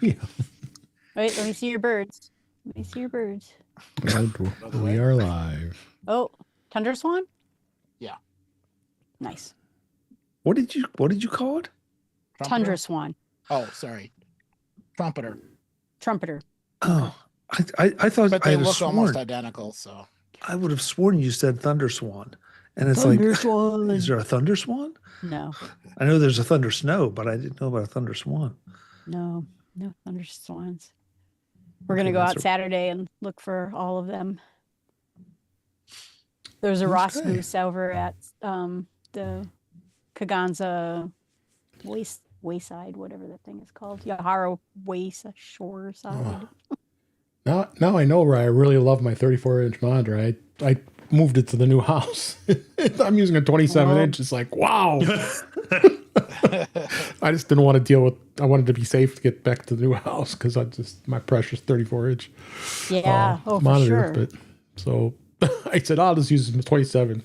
Yeah. Wait, let me see your birds. Let me see your birds. We are live. Oh, Tundra Swan? Yeah. Nice. What did you call it? Tundra Swan. Oh, sorry. Trumpeter. Trumpeter. Oh, I thought But I they had look almost sworn. identical, so. I would have sworn you said thunder swan, and it's Thunder like, Swan. is there a thunder swan? No, I know there's a thunder snow, but I didn't know about a thunder swan. no Thunder Swans. We're Okay, gonna go that's out Saturday and look for all of them. There's a Ross Okay. Moose over at the Kaganza Wayside, whatever that thing is called. Yahara Shore side. Now I know where I really love my 34-inch monitor. I moved it to the new house. I'm using a 27-inch. It's like, wow. I just didn't want to deal with. I wanted to be safe to get back to the new house because my precious 34-inch Yeah, for monitor. sure. But so I said I'll just use the 27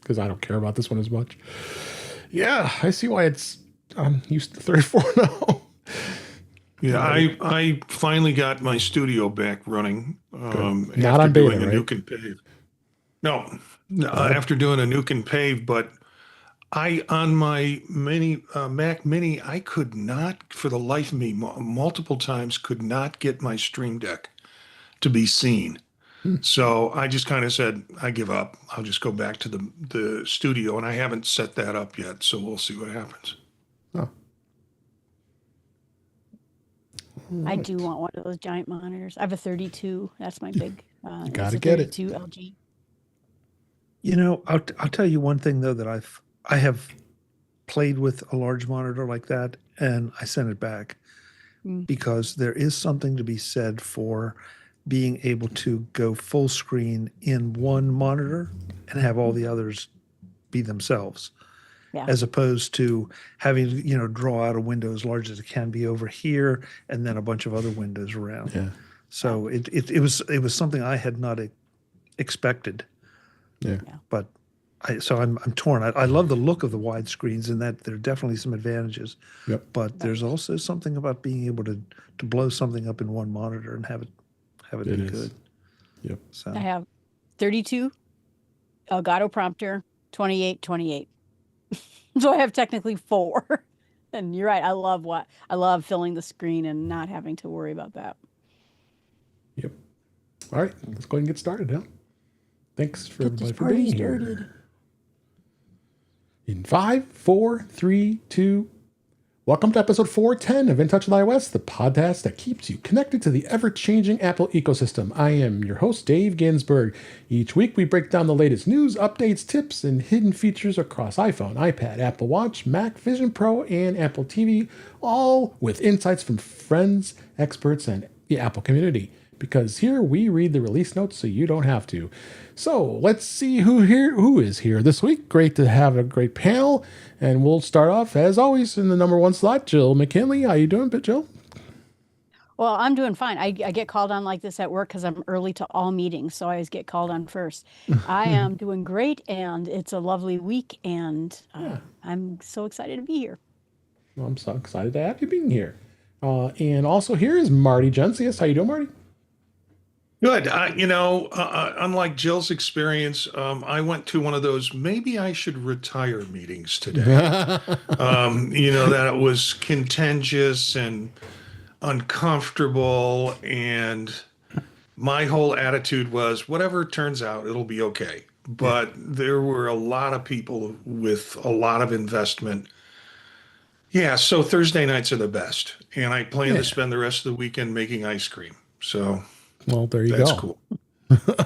because I don't care about this one as much. Yeah, I see why I'm used to 34 now. Yeah, I finally got my studio back running. Not after on doing beta, a right? nuke and pave. No, after doing a nuke and pave, but on my Mac Mini, I could not, for the life of me, multiple times could not get my Stream Deck to be seen. So I just kind of said, I give up. I'll just go back to the studio, and I haven't set that up yet. So we'll see what happens. Oh. I do want one of those giant monitors. I have a 32. That's my big. Gotta it's a get it. 32 LG. You know, I'll tell you one thing though that I have played with a large monitor like that, and I sent it back because there is something to be said for being able to go full screen in one monitor and have all the others be themselves. Yeah. As opposed to having, draw out a window as large as it can be over here and then a bunch of other windows around. Yeah. So it was something I had not expected. Yeah. But I'm torn. I love the look of the widescreens and that there are definitely some advantages. Yep. But there's also something about being able to blow something up in one monitor and have it be good. Yep. So I have 32 Elgato prompter, 28. So I have technically 4. And you're right. I love filling the screen and not having to worry about that. Yep. All right, let's go ahead and get started, huh? Thanks for Get this everybody for being party here. started. In 5, 4, 3, 2. Welcome to episode 410 of In Touch with iOS, the podcast that keeps you connected to the ever-changing Apple ecosystem. I am your host, Dave Ginsburg. Each week, we break down the latest news, updates, tips, and hidden features across iPhone, iPad, Apple Watch, Mac, Vision Pro, and Apple TV, all with insights from friends, experts, and the Apple community. Because here we read the release notes so you don't have to. So let's see who is here this week. Great to have a great panel. And we'll start off, as always, in the number 1 slot, Jill McKinley. How you doing, Jill? Well, I'm doing fine. I get called on like this at work because I'm early to all meetings, so I always get called on first. I am doing great, and it's a lovely week, and I'm so excited to be here. Well, I'm so excited to have you being here. And also here is Marty Jencius. How you doing, Marty? Good. Unlike Jill's experience, I went to one of those maybe I should retire meetings today. That it was contentious and uncomfortable. And my whole attitude was whatever turns out, it'll be okay. But there were a lot of people with a lot of investment. Yeah. So Thursday nights are the best. And I plan to spend the rest of the weekend making ice cream. So. Well, there you That's go. Cool. That's a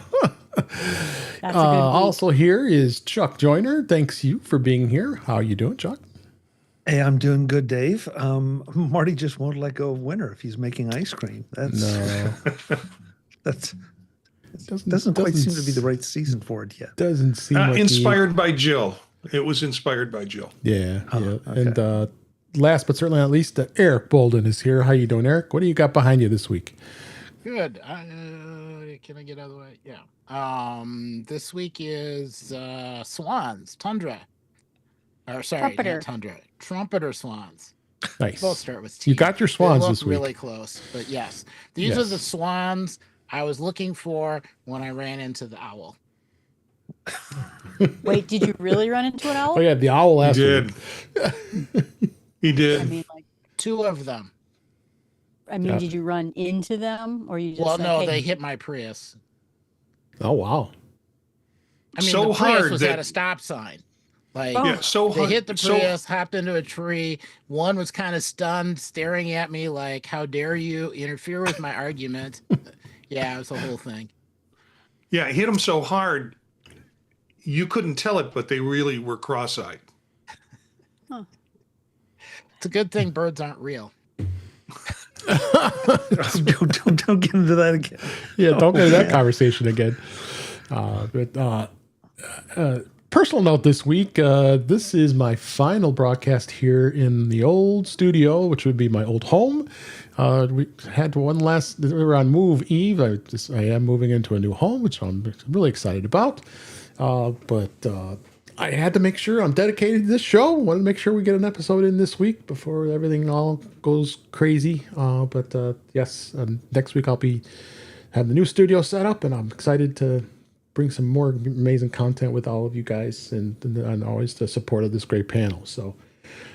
good week. Also here is Chuck Joyner. Thanks you for being here. How are you doing, Chuck? Hey, I'm doing good, Dave. Marty just won't let go of winter if he's making ice cream. That doesn't quite seem to be the right season for it yet. Doesn't seem like inspired by Jill. It was inspired by Jill. Yeah. Okay. And last but certainly not least, Eric Bolden is here. How you doing, Eric? What do you got behind you this week? Good. Can I get out of the way? Yeah. This week is Swans, Tundra. Or sorry, Trumpeter. not Tundra. Trumpeter Swans. Nice. Both start with T. You got your They swans look this week. really close, but yes, these are the swans I was looking for when I ran into the owl. Wait, did you really run into an owl? Oh yeah, the owl He last did. week. He did. I mean, like, 2 of them. Yeah. did you run into them, or you just? Well, like, no, hey, they hit my Prius. Oh wow. I mean, So the Prius hard was that- at a stop sign. Like, Oh. Yeah, so they hard. hit the so- Prius, hopped into a tree. One was kind of stunned, staring at me like, "How dare you interfere with my argument?" Yeah, it was the whole thing. yeah, it hit them so hard, you couldn't tell it, but they really were cross-eyed. It's a good thing birds aren't real. don't get into that again. Yeah, don't get into that man. conversation again. Personal note this week, this is my final broadcast here in the old studio, which would be my old home. We had we were on move eve. I am moving into a new home, which I'm really excited about. But I had to make sure I'm dedicated to this show. Want to make sure we get an episode in this week before everything all goes crazy. Yes, next week I'll be having the new studio set up, and I'm excited to bring some more amazing content with all of you guys, and always the support of this great panel. So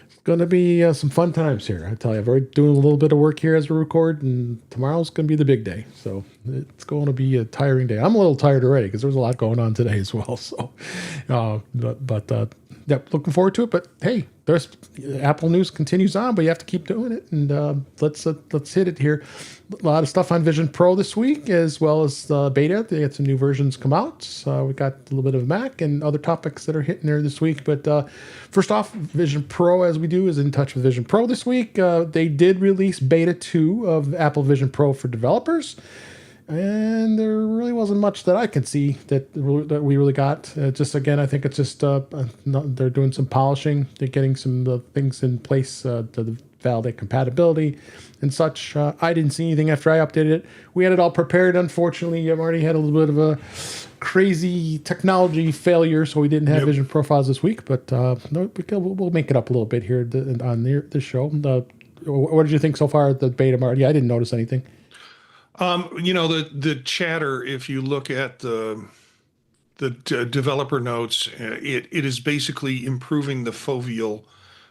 it's going to be some fun times here. I tell you, I've already doing a little bit of work here as we record, and tomorrow's going to be the big day. So it's going to be a tiring day. I'm a little tired already because there was a lot going on today as well. So, yeah, looking forward to it. But hey, there's Apple news continues on, but you have to keep doing it. And let's hit it here. A lot of stuff on Vision Pro this week, as well as the beta. They had some new versions come out. We got a little bit of Mac and other topics that are hitting there this week. But first off, Vision Pro, as we do, is in touch with Vision Pro this week. They did release beta 2 of Apple Vision Pro for developers. And there really wasn't much that I could see that we really got. Just again, I think it's just they're doing some polishing. They're getting some things in place to validate compatibility and such. I didn't see anything after I updated it. We had it all prepared. Unfortunately, Marty had a little bit of a crazy technology failure, so we didn't have Vision Profiles this week. But we'll make it up a little bit here on this show. What did you think so far of the beta, Marty? I didn't notice anything. The chatter, if you look at the developer notes, it is basically improving the foveal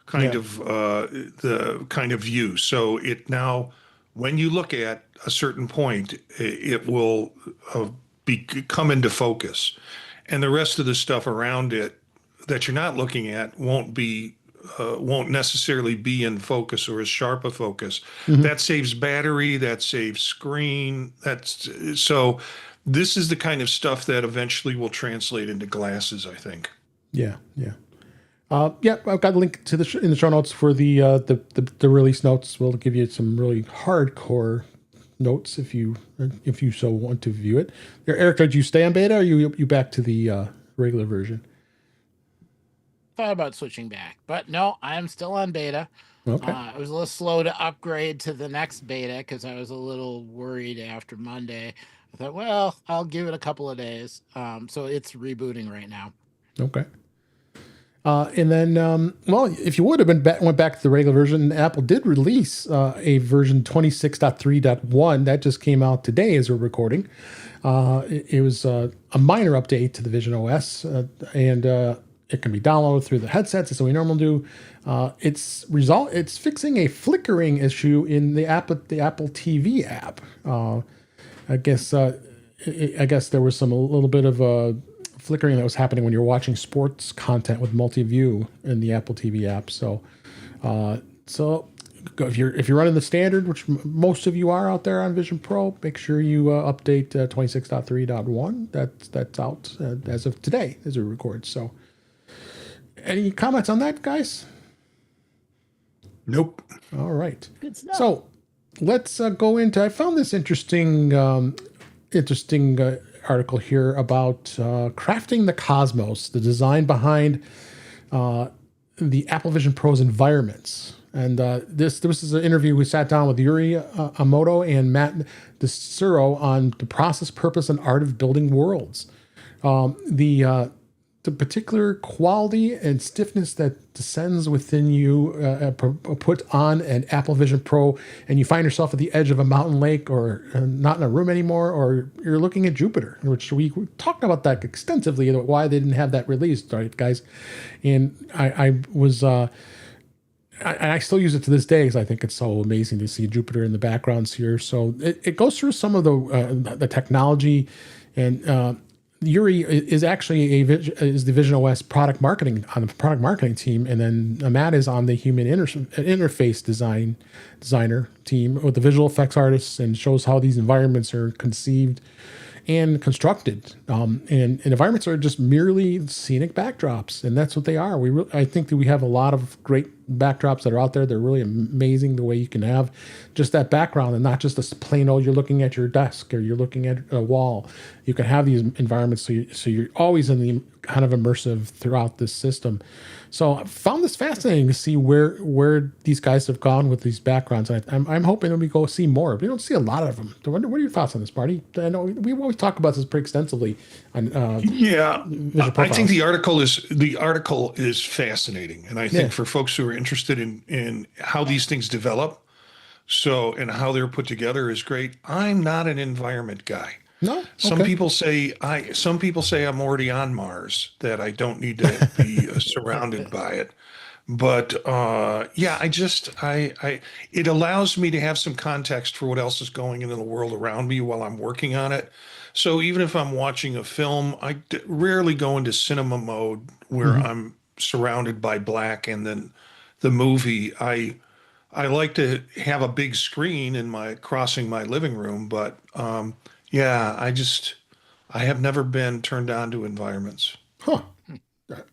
kind of view. So it now, when you look at a certain point, it will come into focus, and the rest of the stuff around it that you're not looking at won't necessarily be in focus or as sharp a focus. Mm-hmm. That saves battery, that saves screen. So this is the kind of stuff that eventually will translate into glasses, I think. Yeah. I've got a link to in the show notes for the release notes. We'll give you some really hardcore notes if you so want to view it. Eric, did you stay on beta, or are you back to the regular version? Thought about switching back, but no, I'm still on beta. Okay. I was a little slow to upgrade to the next beta because I was a little worried after Monday. I thought, well, I'll give it a couple of days. So it's rebooting right now. Okay. And then, if you would have went back to the regular version, Apple did release a version 26.3.1 that just came out today as we're recording. It was a minor update to the Vision OS, and it can be downloaded through the headsets as we normally do. It's fixing a flickering issue in the Apple TV app. I guess there was a little bit of flickering that was happening when you're watching sports content with multi-view in the Apple TV app. So if you're running the standard, which most of you are out there on Vision Pro, make sure you update 26.3.1. That's out as of today as we record. So. Any comments on that, guys? Nope. All right. Good stuff. So let's go into. I found this interesting article here about crafting the cosmos, the design behind the Apple Vision Pro's environments. And this is an interview. We sat down with Yuri Amoto and Matt DeSuro on the process, purpose, and art of building worlds. The the particular quality and stiffness that descends within you, put on an Apple Vision Pro, and you find yourself at the edge of a mountain lake, or not in a room anymore, or you're looking at Jupiter, which we talked about that extensively, why they didn't have that released, right, guys? And I still use it to this day because I think it's so amazing to see Jupiter in the backgrounds here. So it goes through some of the technology, and Yuri is actually is the Vision OS product marketing on the product marketing team, and then Matt is on the human interface designer team with the visual effects artists, and shows how these environments are conceived and constructed. And environments are just merely scenic backdrops, and that's what they are. I think that we have a lot of great backdrops that are out there. They're really amazing the way you can have just that background and not just a plain old, you're looking at your desk or you're looking at a wall. You can have these environments so you're always in the kind of immersive throughout this system. So I found this fascinating to see where these guys have gone with these backgrounds. I'm hoping that we go see more. We don't see a lot of them. What are your thoughts on this, Marty? I know we always talk about this pretty extensively on I think the article is fascinating, and I think for folks who are interested in how these things develop, and how they're put together is great. I'm not an environment guy. No. Some people say I'm already on Mars, that I don't need to be surrounded by it. But it allows me to have some context for what else is going on in the world around me while I'm working on it. So even if I'm watching a film, I rarely go into cinema mode where I'm surrounded by black, and then the movie. I like to have a big screen crossing my living room, but I have never been turned on to environments. Huh.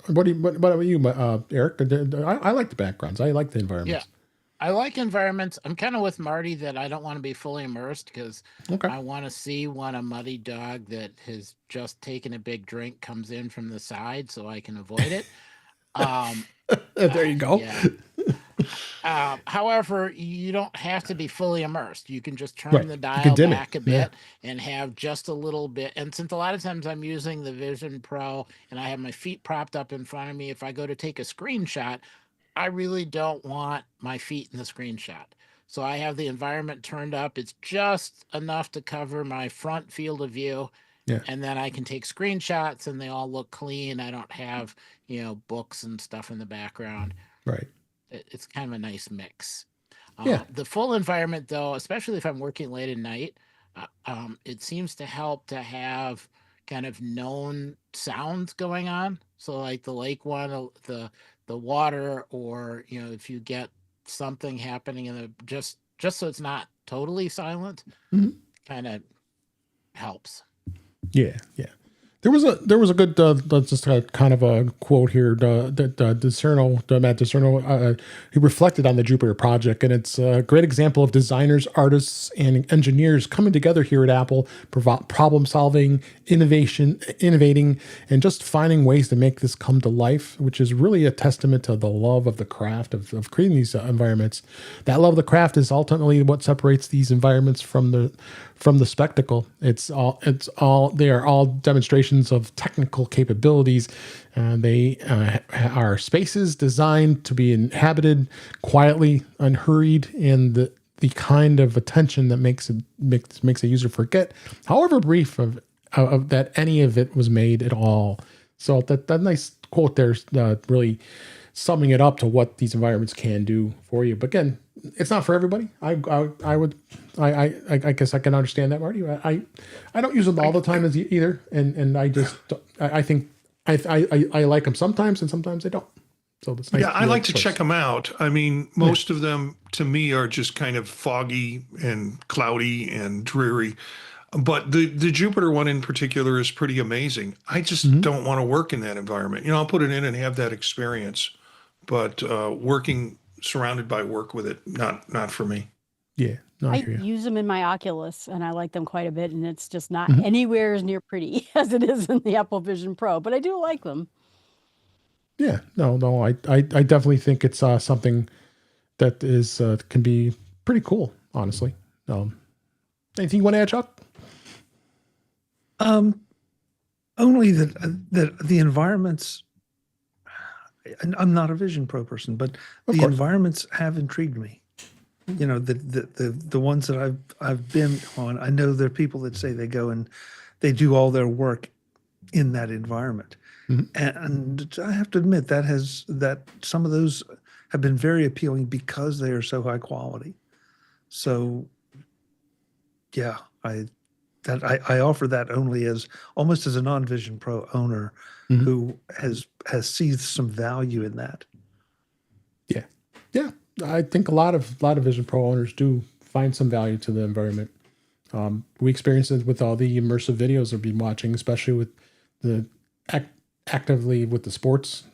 What about you, Eric? I like the backgrounds. I like the environments. Yeah, I like environments. I'm kind of with Marty that I don't want to be fully immersed because I want to see when a muddy dog that has just taken a big drink comes in from the side so I can avoid it. There you go. Yeah. However, you don't have to be fully immersed. You can just turn the dial back a bit and have just a little bit. And since a lot of times I'm using the Vision Pro and I have my feet propped up in front of me, if I go to take a screenshot, I really don't want my feet in the screenshot. So I have the environment turned up. It's just enough to cover my front field of view. Yeah. And then I can take screenshots and they all look clean. I don't have, books and stuff in the background. Right. It's kind of a nice mix. The full environment, though, especially if I'm working late at night, it seems to help to have kind of known sounds going on. So like the lake one, the water, or, if you get something happening in just so it's not totally silent, kind of helps. Yeah. There was a good just kind of a quote here that Matt Dicerno, he reflected on the Jupiter project, and it's a great example of designers, artists, and engineers coming together here at Apple, problem solving, innovating, and just finding ways to make this come to life, which is really a testament to the love of the craft of creating these environments. That love of the craft is ultimately what separates these environments from the spectacle. They are all demonstrations of technical capabilities. They are spaces designed to be inhabited quietly, unhurried, and the kind of attention that makes a user forget, however brief of that any of it was made at all. So that nice quote there is really summing it up to what these environments can do for you. But again, it's not for everybody. I guess I can understand that, Marty. I don't use them all the time as either, and I think I like them sometimes, and sometimes I don't. So it's nice. Yeah, I like to check them out. I mean, most of them to me are just kind of foggy and cloudy and dreary. But the Jupiter one in particular is pretty amazing. I just don't want to work in that environment. I'll put it in and have that experience, but working surrounded by work with it, not for me. Yeah. No, I use them in my Oculus, and I like them quite a bit, and it's just not anywhere as near pretty as it is in the Apple Vision Pro, but I do like them. Yeah. No, I definitely think it's something that is can be pretty cool, honestly. Anything you want to add, Chuck? Only that the environments. I'm not a Vision Pro person, but Of the course. environments have intrigued me. You know, the ones that I've been on. I know there are people that say they go and they do all their work in that environment, and I have to admit that some of those have been very appealing because they are so high quality. So, yeah, I offer that only as almost as a non-Vision Pro owner who has seized some value in that. Yeah. I think a lot of Vision Pro owners do find some value to the environment. We experience it with all the immersive videos we've been watching, especially with the actively with the sports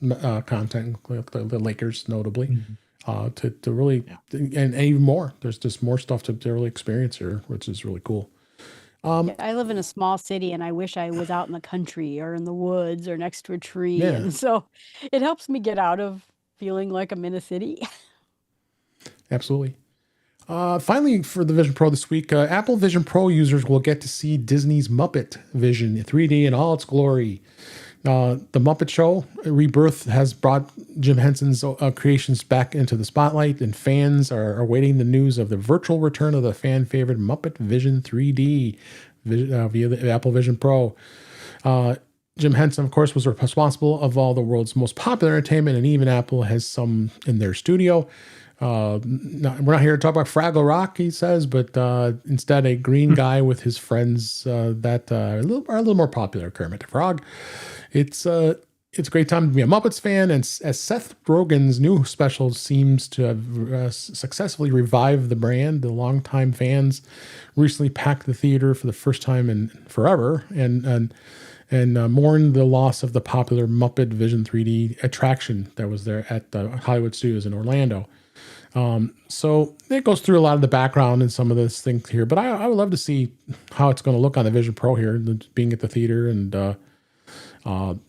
content, like the Lakers notably, to really, and even more. There's just more stuff to really experience here, which is really cool. I live in a small city and I wish I was out in the country or in the woods or next to a tree. Yeah. And so it helps me get out of feeling like I'm in a city. Absolutely. Finally, for the Vision Pro this week, Apple Vision Pro users will get to see Disney's Muppet Vision in 3D in all its glory. The Muppet Show Rebirth has brought Jim Henson's creations back into the spotlight, and fans are awaiting the news of the virtual return of the fan favorite Muppet Vision 3D via the Apple Vision Pro. Jim Henson, of course, was responsible of all the world's most popular entertainment, and even Apple has some in their studio. We're not here to talk about Fraggle Rock, he says, but instead a green guy with his friends that are a little more popular, Kermit the Frog. It's a great time to be a Muppets fan, and as Seth Rogen's new special seems to have successfully revived the brand, the longtime fans recently packed the theater for the first time in forever, and mourned the loss of the popular Muppet Vision 3D attraction that was there at the Hollywood Studios in Orlando. So it goes through a lot of the background and some of those things here, but I would love to see how it's going to look on the Vision Pro here, being at the theater and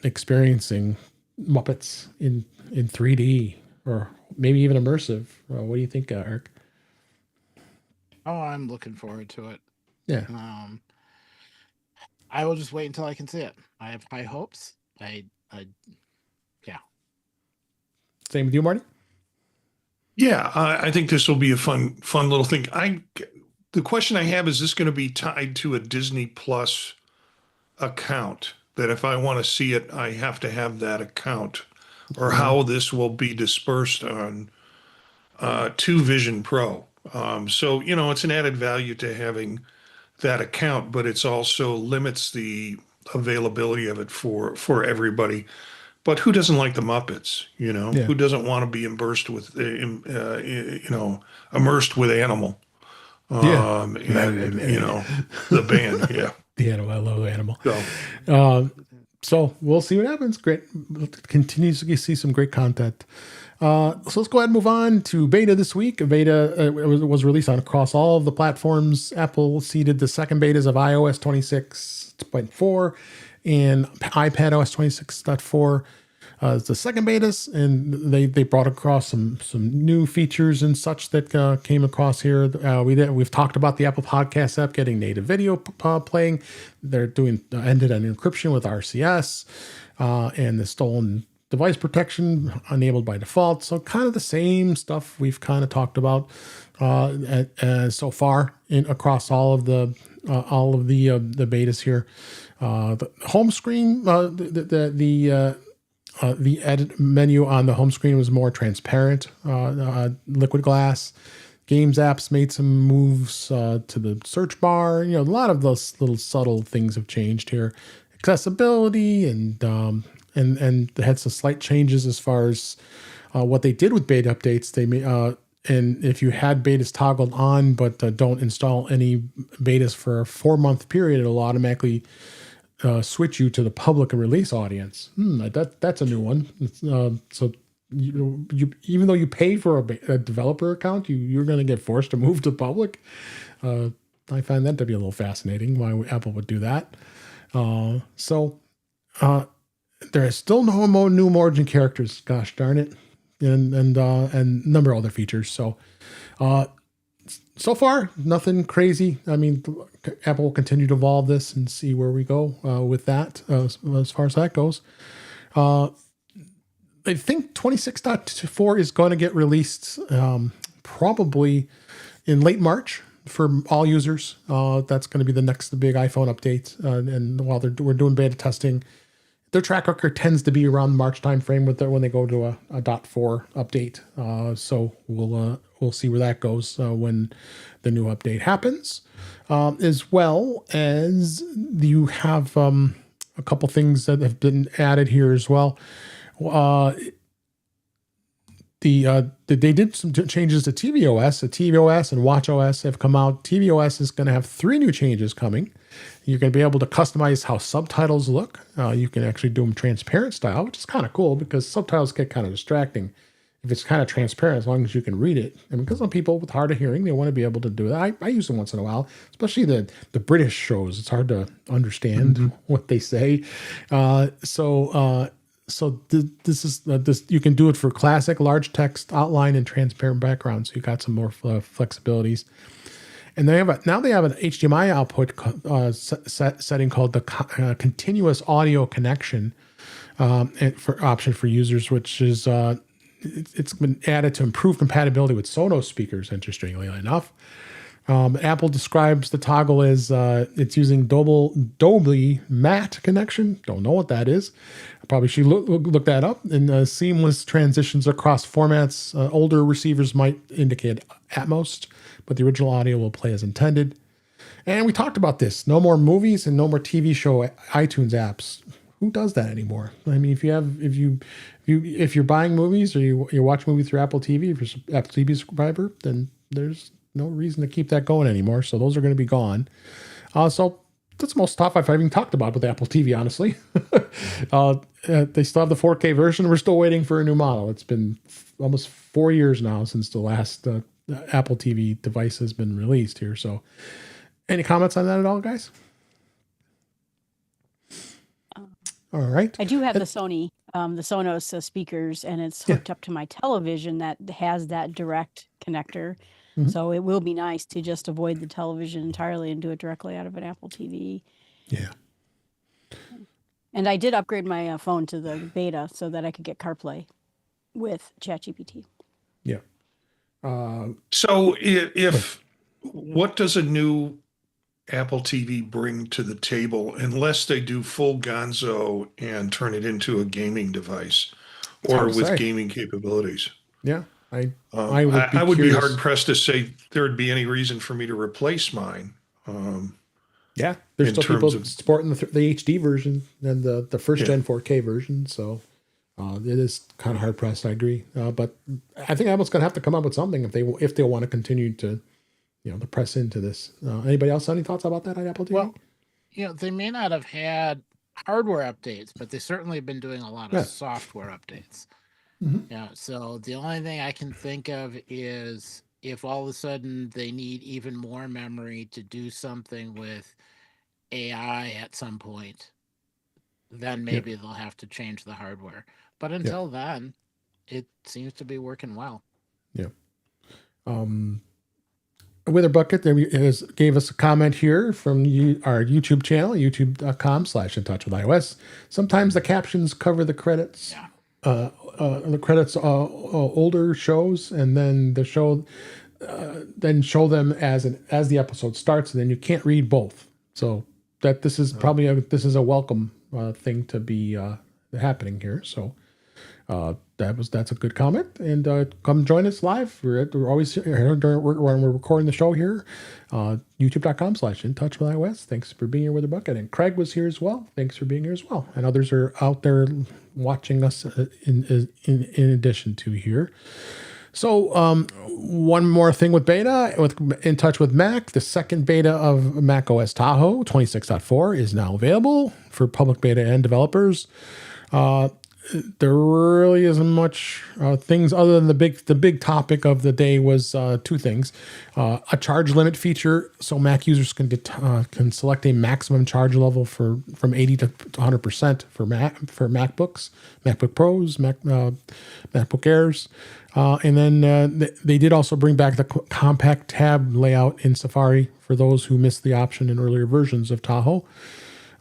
experiencing Muppets in 3D or maybe even immersive. What do you think, Eric? Oh, I'm looking forward to it. Yeah. I will just wait until I can see it. I have high hopes. Yeah. Same with you, Marty? Yeah, I think this will be a fun little thing. The question I have is this going to be tied to a Disney Plus account? That if I want to see it, I have to have that account, or how this will be dispersed on to Vision Pro. So it's an added value to having that account, but it's also limits the availability of it for everybody. But who doesn't like the Muppets? Yeah. Who doesn't want to be immersed with animal? The band. Yeah. The animal. I love the animal. So we'll see what happens. Great. Continues to see some great content. So let's go ahead and move on to beta this week. Beta was released across all of the platforms. Apple seeded the second betas of iOS 26.4 and iPadOS 26.4 as the second betas, and they brought across some new features and such that came across here. We've talked about the Apple Podcast app getting native video playing. They're doing end-to-end encryption with RCS and the stolen device protection enabled by default. So kind of the same stuff we've kind of talked about so far across all of the betas here. The home screen, the edit menu on the home screen was more transparent, liquid glass. Games apps made some moves to the search bar. A lot of those little subtle things have changed here. Accessibility and they had some slight changes as far as what they did with beta updates. They may, and if you had betas toggled on but don't install any betas for a 4-month period, it'll automatically switch you to the public and release audience. That's a new one. So you even though you pay for a developer account, you're going to get forced to move to public. I find that to be a little fascinating. Why Apple would do that. So there is still no new margin characters. Gosh darn it, and a number of other features. So so far, nothing crazy. I mean, Apple will continue to evolve this and see where we go with that as far as that goes. I think 26.4 is going to get released probably in late March for all users. That's going to be the next big iPhone update. And while we're doing beta testing, their track record tends to be around the March timeframe when they go to a .4 update. So we'll see where that goes when the new update happens. As well as you have a couple things that have been added here as well. They did some changes to tvOS. The tvOS and watchOS have come out. tvOS is going to have 3 new changes coming. You're going to be able to customize how subtitles look. You can actually do them transparent style, which is kind of cool because subtitles get kind of distracting if it's kind of transparent, as long as you can read it. And because some people with hard of hearing, they want to be able to do that. I use them once in a while, especially the British shows. It's hard to understand what they say. So this is you can do it for classic large text outline and transparent background. So you got some more flexibilities. And they have an HDMI output setting called the continuous audio connection option for users, which is it's been added to improve compatibility with Sonos speakers. Interestingly enough, Apple describes the toggle as it's using Dolby Matte connection. Don't know what that is. I probably should look that up. And seamless transitions across formats. Older receivers might indicate Atmos, but the original audio will play as intended. And we talked about this. No more movies and no more TV show iTunes apps. Who does that anymore? I mean, if you're buying movies or you're watching movies through Apple TV, if you're an Apple TV subscriber, then there's no reason to keep that going anymore. So those are going to be gone. So that's the most stuff I've even talked about with Apple TV, honestly. They still have the 4K version. We're still waiting for a new model. It's been almost 4 years now since the last Apple TV device has been released here. So any comments on that at all, guys? All right. I do have the Sonos speakers, and it's hooked up to my television that has that direct connector. Mm-hmm. So it will be nice to just avoid the television entirely and do it directly out of an Apple TV. Yeah. And I did upgrade my phone to the beta so that I could get CarPlay with ChatGPT. Yeah. So what does a new Apple TV bring to the table unless they do full gonzo and turn it into a gaming device or with gaming capabilities? Yeah. I would be hard pressed to say there would be any reason for me to replace mine. Yeah, there's still people supporting the HD version and the first gen 4K version. So it is kind of hard pressed. I agree, but I think Apple's going to have to come up with something if they want to continue to to press into this. Anybody else have any thoughts about that on Apple TV? Well, they may not have had hardware updates, but they certainly have been doing a lot of software updates. Mm-hmm. Yeah, so the only thing I can think of is if all of a sudden they need even more memory to do something with AI at some point, then maybe they'll have to change the hardware. But until then, it seems to be working well. Yeah. Wither Bucket gave us a comment here from our YouTube channel, youtube.com/intouchwithios. Sometimes the captions cover the credits. Yeah. The credits older shows, and then the show then show them as the episode starts, and then you can't read both. So that this is probably a welcome thing to be happening here. So that's a good comment, and come join us live. We're always here when we're recording the show here. YouTube.com/intouchwithios. Thanks for being here with the bucket, and Craig was here as well. Thanks for being here as well, and others are out there watching us in addition to here. So one more thing with beta, In Touch with Mac, the second beta of Mac OS Tahoe 26.4 is now available for public beta and developers. there really isn't much things other than the big topic of the day was two things: a charge limit feature, so Mac users can select a maximum charge level from 80 to 100% for MacBooks, MacBook Pros, MacBook Airs, and then they did also bring back the compact tab layout in Safari for those who missed the option in earlier versions of Tahoe.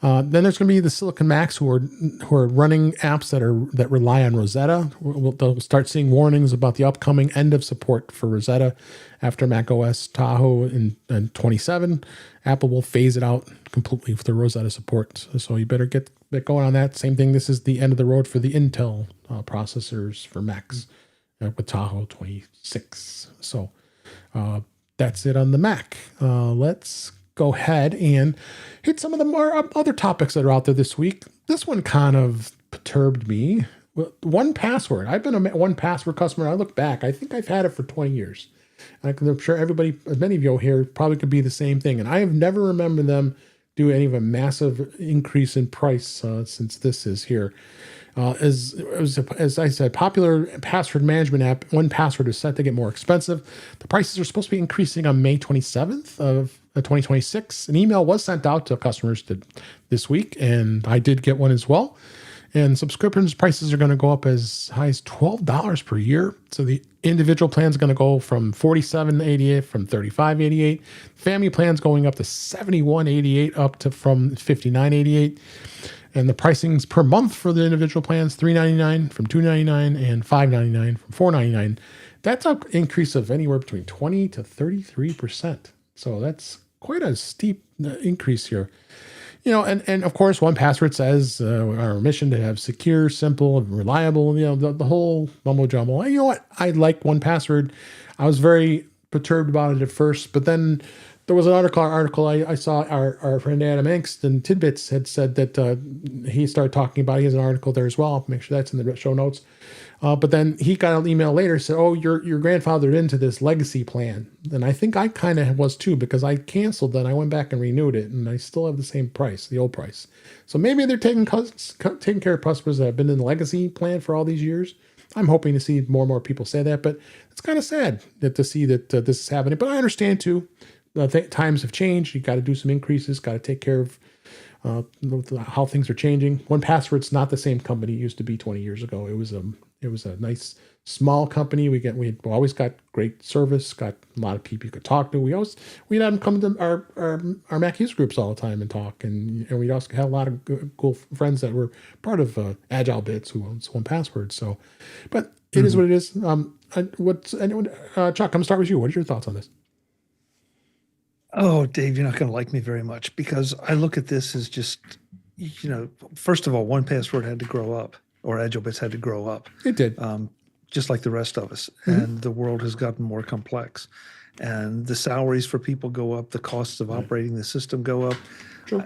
Then there's going to be the Silicon Macs who are running apps that rely on Rosetta. They'll start seeing warnings about the upcoming end of support for Rosetta after macOS Tahoe in 27. Apple will phase it out completely with the Rosetta support. So you better get going on that. Same thing. This is the end of the road for the Intel processors for Macs with Tahoe 26. So that's it on the Mac. Let's go ahead and hit some of the more other topics that are out there this week. This one kind of perturbed me. 1Password. I've been a 1Password customer. I look back. I think I've had it for 20 years. I'm sure everybody, many of you here, probably could be the same thing. And I have never remembered them do any of a massive increase in price since this is here. As I said, popular password management app 1Password is set to get more expensive. The prices are supposed to be increasing on May 27th of 2026. An email was sent out to customers this week, and I did get one as well. And subscriptions prices are going to go up as high as $12 per year. So the individual plan is going to go from $47.88 from $35.88. Family plans going up to $71.88 up to from $59.88. And the pricings per month for the individual plans, $3.99 from $2.99 and $5.99 from $4.99. That's an increase of anywhere between 20 to 33%. So that's quite a steep increase here. You know, and of course, 1Password says our mission to have secure, simple, and reliable, the whole mumbo jumbo. You know what? I like 1Password. I was very perturbed about it at first, but then there was an article I saw our friend Adam Angst and Tidbits had said that he started talking about. He has an article there as well. I'll make sure that's in the show notes. But then he got an email later said, "Oh, you're grandfathered into this legacy plan," and I think I kind of was too because I canceled. Then I went back and renewed it, and I still have the same price, the old price. So maybe they're taking care of customers that have been in the legacy plan for all these years. I'm hoping to see more and more people say that, but it's kind of sad to see that this is happening. But I understand too. Times have changed. You got to do some increases. Got to take care of how things are changing. 1Password's not the same company it used to be 20 years ago. It was a nice small company. We always got great service. Got a lot of people you could talk to. We'd have them come to our Mac user groups all the time and talk. And we also had a lot of cool friends that were part of Agile Bits who owns 1Password. So, but it is what it is. Chuck, I'm gonna start with you. What are your thoughts on this? Oh, Dave, you're not going to like me very much because I look at this as just, first of all, 1Password had to grow up, or Agile Bits had to grow up. It did. Just like the rest of us. Mm-hmm. And the world has gotten more complex. And the salaries for people go up, the costs of operating the system go up. Sure.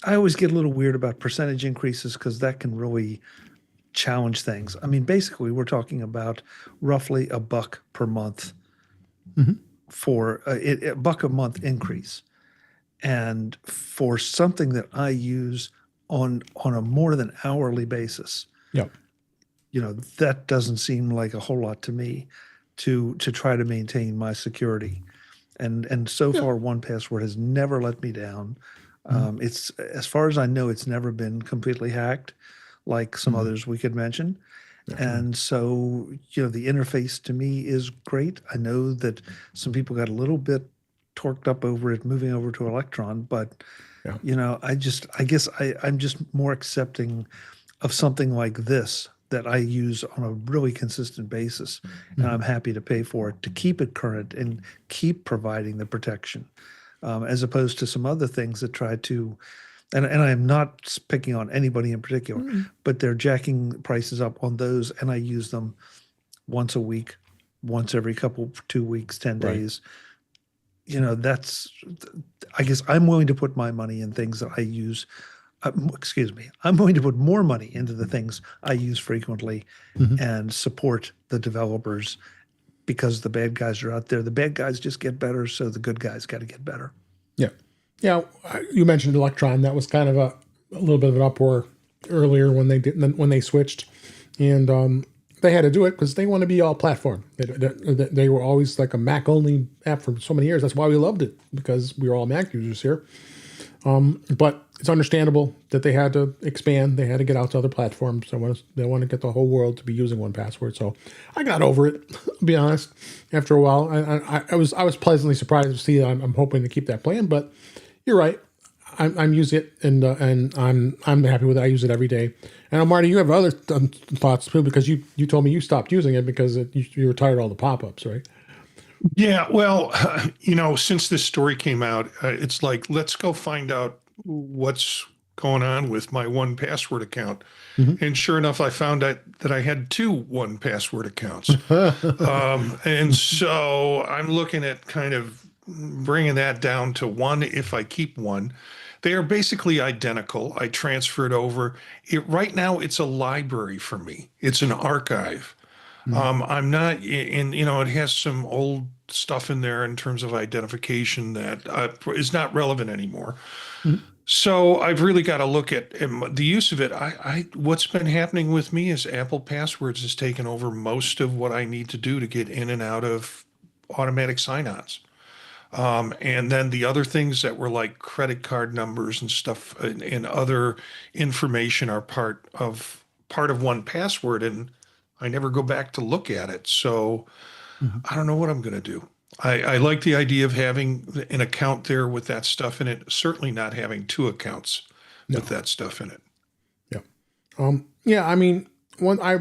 I always get a little weird about percentage increases because that can really challenge things. I mean, basically, we're talking about roughly $1 per month. Mm-hmm. For a $1 a month increase, and for something that I use on a more than hourly basis, that doesn't seem like a whole lot to me to try to maintain my security, and so far 1Password has never let me down. Mm-hmm. It's, as far as I know, it's never been completely hacked, like some others we could mention. And so, the interface to me is great. I know that some people got a little bit torqued up over it moving over to Electron, but, I guess I'm just more accepting of something like this that I use on a really consistent basis. And I'm happy to pay for it to keep it current and keep providing the protection, as opposed to some other things that try to. And I am not picking on anybody in particular, but they're jacking prices up on those, and I use them once a week, once every 2 weeks, 10 days. I guess I'm willing to put my money in things that I use. I'm willing to put more money into the things I use frequently and support the developers because the bad guys are out there. The bad guys just get better, so the good guys got to get better. Yeah. Yeah, you mentioned Electron. That was kind of a little bit of an uproar earlier when they switched, and they had to do it because they want to be all platform. They were always like a Mac only app for so many years. That's why we loved it, because we were all Mac users here. But it's understandable that they had to expand. They had to get out to other platforms. They want to get the whole world to be using 1Password. So I got over it. To be honest, after a while, I was pleasantly surprised to see that. I'm hoping to keep that plan. But you're right. I'm using it, and I'm happy with it. I use it every day. And Marty, you have other thoughts too, because you told me you stopped using it because you were tired of all the pop-ups, right? Yeah, well, since this story came out, it's like, let's go find out what's going on with my 1Password account. Mm-hmm. And sure enough, I found out that I had two 1Password accounts. And so I'm looking at kind of bringing that down to one if I keep one. They are basically identical. I transferred over. Right now, it's a library for me. It's an archive. Mm-hmm. I'm not, and it has some old stuff in there in terms of identification that is not relevant anymore. Mm-hmm. So I've really got to look at the use of it. What's been happening with me is Apple Passwords has taken over most of what I need to do to get in and out of automatic sign-ons. And then the other things that were like credit card numbers and stuff and other information are part of 1Password, and I never go back to look at it. So I don't know what I'm going to do. I like the idea of having an account there with that stuff in it. Certainly not having two accounts with that stuff in it. Yeah. Yeah. I mean, I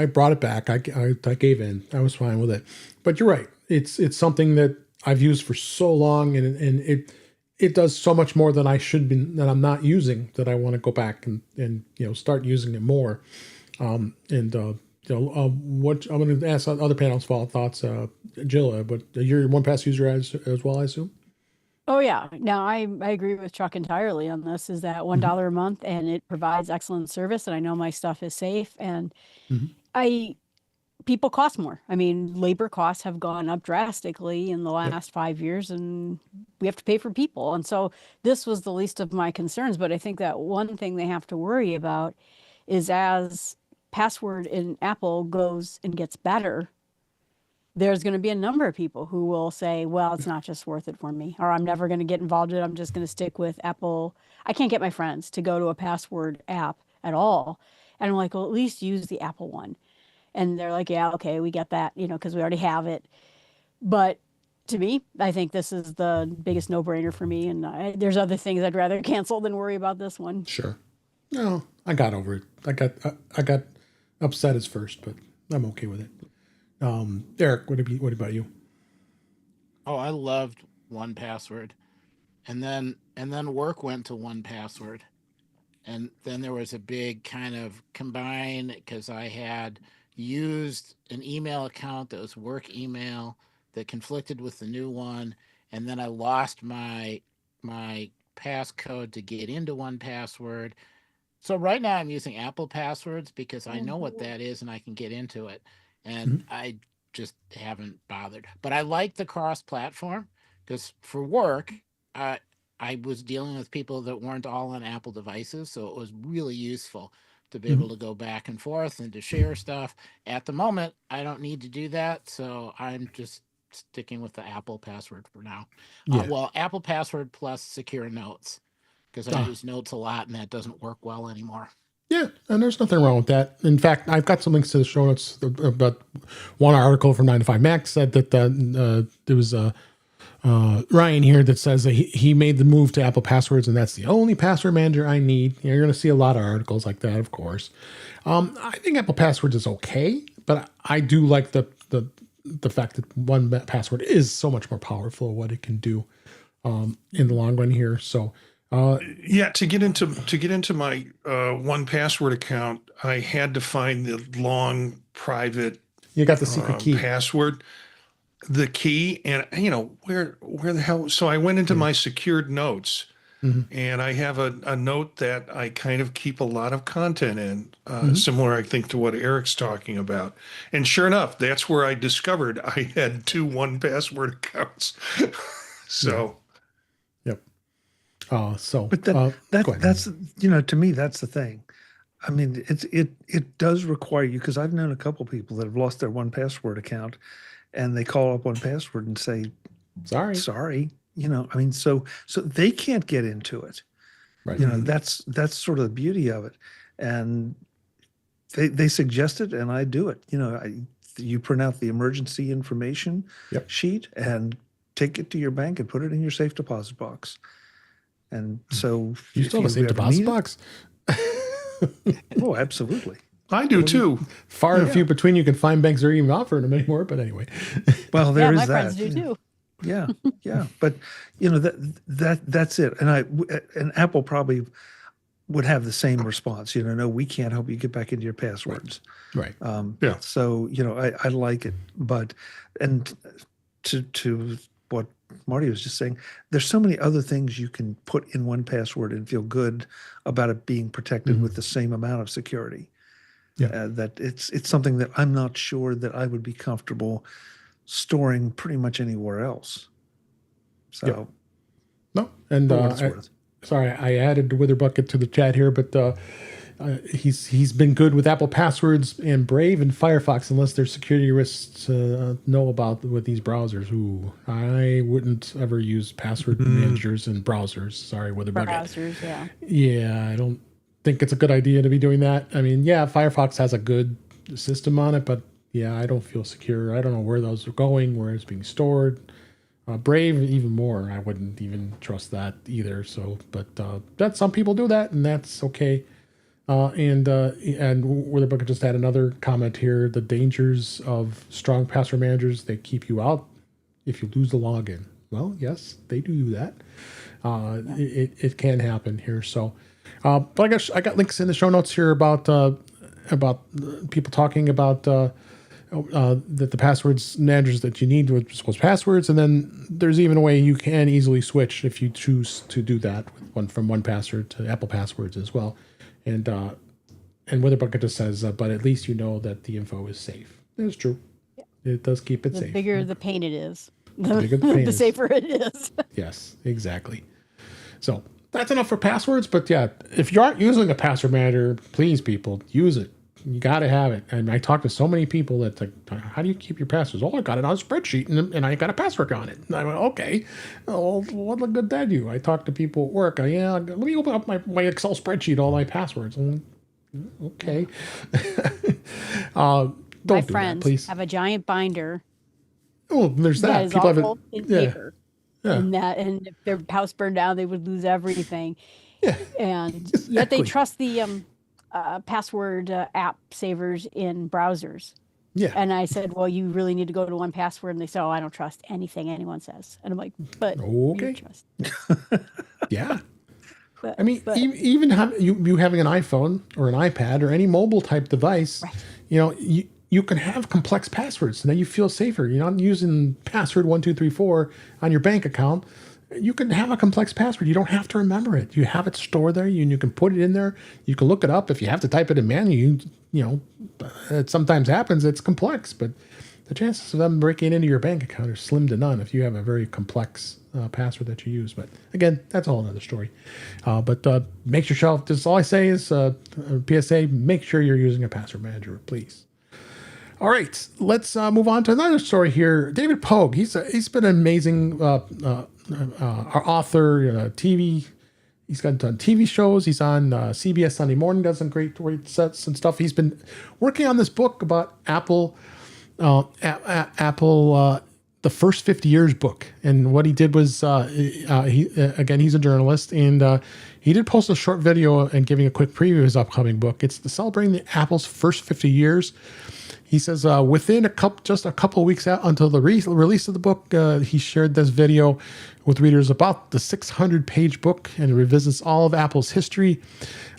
brought it back. I gave in. I was fine with it. But you're right. It's something that I've used for so long, and it does so much more than I should be, that I'm not using, that I want to go back and start using it more. What I'm going to ask other panels' thoughts, Jill, but you're a 1Pass user as well, I assume? Oh, yeah. No, I agree with Chuck entirely on this, is that $1 a month, and it provides excellent service, and I know my stuff is safe, and people cost more. I mean, labor costs have gone up drastically in the last 5 years, and we have to pay for people. And so this was the least of my concerns. But I think that one thing they have to worry about is, as password in Apple goes and gets better, there's going to be a number of people who will say, well, it's not just worth it for me, or I'm never going to get involved in it. I'm just going to stick with Apple. I can't get my friends to go to a password app at all. And I'm like, well, at least use the Apple one. And they're like, yeah, okay, we get that, because we already have it. But to me, I think this is the biggest no-brainer for me. And there's other things I'd rather cancel than worry about this one. Sure. No, I got over it. I got upset as first, but I'm okay with it. Eric, what about you? Oh, I loved 1Password, and then work went to 1Password, and then there was a big kind of combine, because I had used an email account that was work email that conflicted with the new one, and then I lost my passcode to get into 1Password. So right now I'm using Apple Passwords because I know what that is and I can get into it. And I just haven't bothered. But I like the cross-platform, because for work, I was dealing with people that weren't all on Apple devices, so it was really useful to be able to go back and forth and to share stuff. At the moment, I don't need to do that, so I'm just sticking with the Apple Password for now. Well, Apple Password plus Secure Notes, because I use Notes a lot, and that doesn't work well anymore. Yeah, and there's nothing wrong with that. In fact, I've got some links to the show notes about one article from 9 to 5 Mac said that there was Ryan here that says that he made the move to Apple Passwords, and that's the only password manager I need. You're going to see a lot of articles like that, of course. I think Apple Passwords is okay, but I do like the fact that 1Password is so much more powerful, what it can do in the long run here. So. To get into my 1Password account, I had to find the long private. You got the secret key password, the key, and where the hell? So I went into my secured notes, and I have a note that I kind of keep a lot of content in, similar, I think, to what Eric's talking about. And sure enough, that's where I discovered I had two 1Password accounts. So. Yep. But that's to me, that's the thing. I mean, it does require you, because I've known a couple people that have lost their 1Password account, and they call up 1Password and say, sorry. I mean, so they can't get into it. Right. That's sort of the beauty of it. And they suggest it, and I do it. You print out the emergency information sheet and take it to your bank and put it in your safe deposit box. And so you still have a safe deposit box? Oh, absolutely. I do too. Far and few between you can find banks that are even offering them anymore. But anyway, well, there is my that. friends do too. Yeah, yeah. But that's it. And Apple probably would have the same response. No, we can't help you get back into your passwords. Right. So I like it, but to what Marty was just saying, there's so many other things you can put in 1Password and feel good about it being protected with the same amount of security. Yeah. That it's something that I'm not sure that I would be comfortable storing pretty much anywhere else. So no, and sorry, I added Witherbucket to the chat here, but he's been good with Apple Passwords and Brave and Firefox, unless there's security risks know about with these browsers. Ooh, I wouldn't ever use password managers in browsers. Sorry, Witherbucket. Browsers, yeah. Yeah, I don't think it's a good idea to be doing that. I mean, yeah, Firefox has a good system on it, but yeah, I don't feel secure. I don't know where those are going, where it's being stored. Brave, even more. I wouldn't even trust that either. So, but that some people do that, and that's okay. And Witherbucket just had another comment here. The dangers of strong password managers, they keep you out if you lose the login. Well, yes, they do that. It can happen here. So, but I got links in the show notes here about people talking about that the passwords managers that you need was passwords, and then there's even a way you can easily switch if you choose to do that from 1Password to Apple Passwords as well. And Witherbucket just says, but at least you know that the info is safe. It's true. Yeah. It does keep it safe. The bigger the pain it is, the safer it is. Yes, exactly. So that's enough for passwords. But yeah, if you aren't using a password manager, please, people, use it. You got to have it. And I talk to so many people that like, how do you keep your passwords? Oh, I got it on a spreadsheet and I got a password on it. And I went, okay, well, what good did that do? I talk to people at work. Let me open up my Excel spreadsheet, all my passwords. Okay. Don't my do friends that, please. Have a giant binder. Oh, there's that. That is people all have full in paper. Yeah. And if their house burned down, they would lose everything. Yeah. And Exactly. yet they trust the password app savers in browsers. Yeah. And I said, well, you really need to go to 1Password. And they said, oh, I don't trust anything anyone says. And I'm like, but okay. you trust. Yeah. But, I mean, even you having an iPhone or an iPad or any mobile type device, right. You can have complex passwords, and then you feel safer. You're not using password 1234 on your bank account. You can have a complex password. You don't have to remember it. You have it stored there, and you can put it in there. You can look it up. If you have to type it in manually, it sometimes happens. It's complex, but the chances of them breaking into your bank account are slim to none if you have a very complex password that you use. But again, that's a whole other story. But make yourself, this is all I say is PSA, make sure you're using a password manager, please. All right, let's move on to another story here. David Pogue, he's been an amazing author, TV. He's done TV shows. He's on CBS Sunday Morning, does some great sets and stuff. He's been working on this book about Apple, the first 50 years book. And what he did was, he's a journalist, and he did post a short video and giving a quick preview of his upcoming book. It's celebrating the Apple's first 50 years. He says within just a couple of weeks out until the release of the book, he shared this video with readers about the 600-page book and revisits all of Apple's history.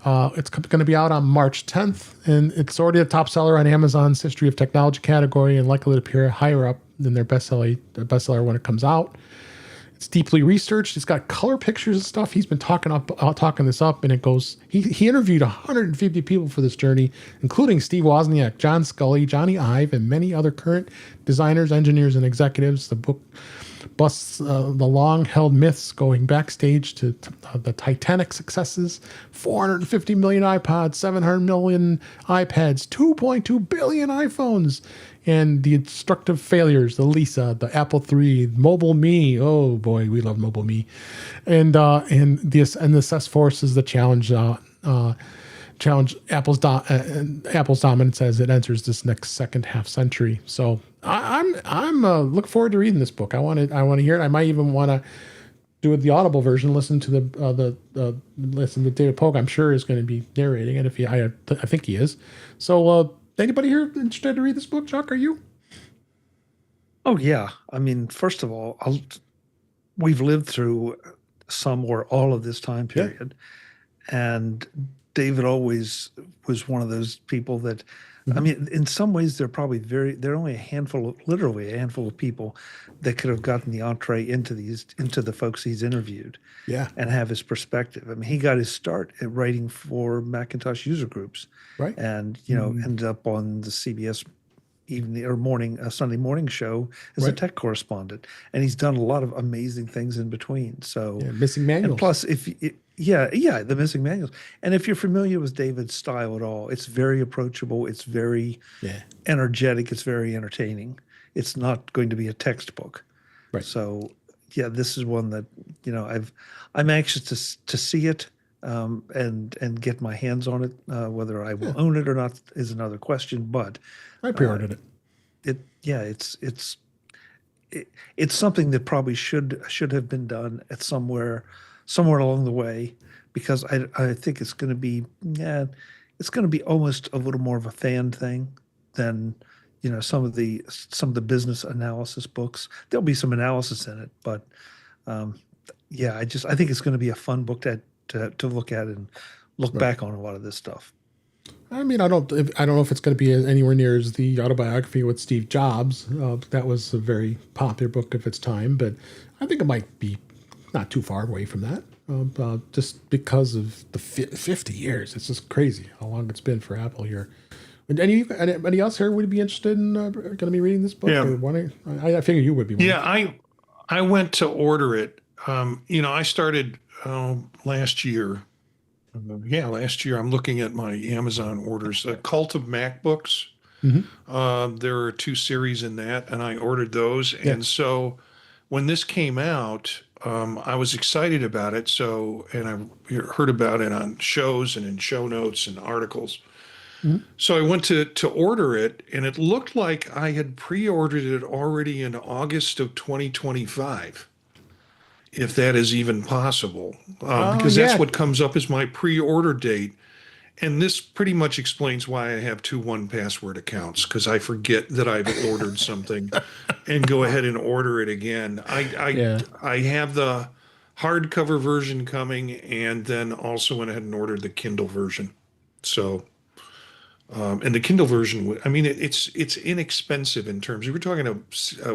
It's going to be out on March 10th, and it's already a top seller on Amazon's History of Technology category and likely to appear higher up than their bestseller when it comes out. It's deeply researched. It's got color pictures and stuff. He's been talking this up, and it goes. He interviewed 150 people for this journey, including Steve Wozniak, John Scully, Johnny Ive, and many other current designers, engineers, and executives. The book busts the long-held myths going backstage to the Titanic successes, 450 million iPods, 700 million iPads, 2.2 billion iPhones, and the destructive failures, the Lisa, the Apple III, Mobile Me. Oh boy, we love Mobile Me, and the Cess Force is the challenge. Challenge Apple's dominance as it enters this next second half century. So I'm look forward to reading this book. I want to hear it. I might even want to do the Audible version. Listen to listen to David Polk. I'm sure is going to be narrating it. I think he is. So anybody here interested to read this book? Chuck, are you? Oh yeah. I mean, first of all, we've lived through some or all of this time period, and David always was one of those people that, I mean, in some ways, there are only literally a handful of people that could have gotten the entree into the folks he's interviewed, and have his perspective. I mean, he got his start at writing for Macintosh user groups, right? And ended up on the CBS evening or morning, Sunday morning show as a tech correspondent, and he's done a lot of amazing things in between. So missing manuals. And plus, the missing manuals. And if you're familiar with David's style at all, it's very approachable. It's very energetic. It's very entertaining. It's not going to be a textbook. Right. So, this is one that I'm anxious to see it and get my hands on it. Whether I will own it or not is another question. But I pre-ordered it. It's something that probably should have been done at somewhere along the way, because I think it's going to be almost a little more of a fan thing than some of the business analysis books. There'll be some analysis in it, but I think it's going to be a fun book to look at and look back on a lot of this stuff. I mean, I don't know if it's going to be anywhere near as the autobiography with Steve Jobs. That was a very popular book of its time, but I think it might be not too far away from that, just because of the 50 years. It's just crazy how long it's been for Apple here. Anybody else here would be interested in going to be reading this book? Yeah. Or I figure you would be. Yeah, I went to order it. I started last year. Last year. I'm looking at my Amazon orders. A Cult of MacBooks. There are 2 series in that, and I ordered those. Yeah. And so when this came out, I was excited about it. So, and I heard about it on shows and in show notes and articles. So I went to order it, and it looked like I had pre-ordered it already in August of 2025, if that is even possible, because that's what comes up as my pre-order date. And this pretty much explains why I have 2 1Password accounts, because I forget that I've ordered something and go ahead and order it again. I have the hardcover version coming, and then also went ahead and ordered the Kindle version. So, and the Kindle version, I mean, it's inexpensive in terms. If you're talking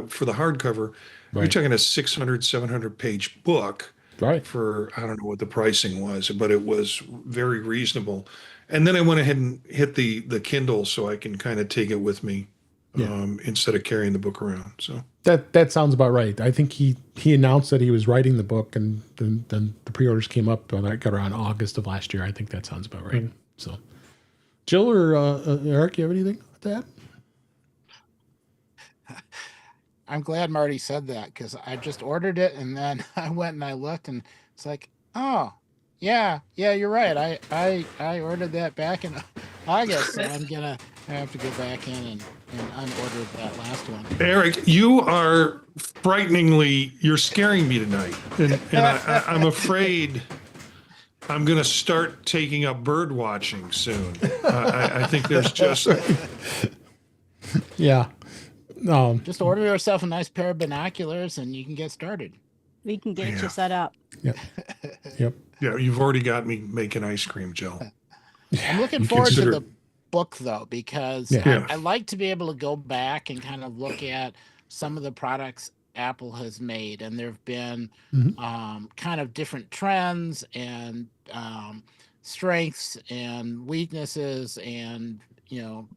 for the hardcover, you're talking a 600, 700 page book. Right. For, I don't know what the pricing was, but it was very reasonable. And then I went ahead and hit the Kindle so I can kind of take it with me instead of carrying the book around. So that sounds about right. I think he announced that he was writing the book, and then the pre-orders came up, and I got around August of last year. I think that sounds about right. So, Jill or Eric, you have anything to add? I'm glad Marty said that, because I just ordered it, and then I went and I looked, and it's like, oh, yeah, you're right. I ordered that back in August, so I'm gonna have to go back in and unorder that last one. Eric, you are you're scaring me tonight, and I'm afraid I'm gonna start taking up bird watching soon. I think there's just just order yourself a nice pair of binoculars and you can get started. We can get you set up. Yep. Yeah, you've already got me making ice cream, Jill. I'm looking forward to the book, though, because I like to be able to go back and kind of look at some of the products Apple has made, and there have been kind of different trends and strengths and weaknesses and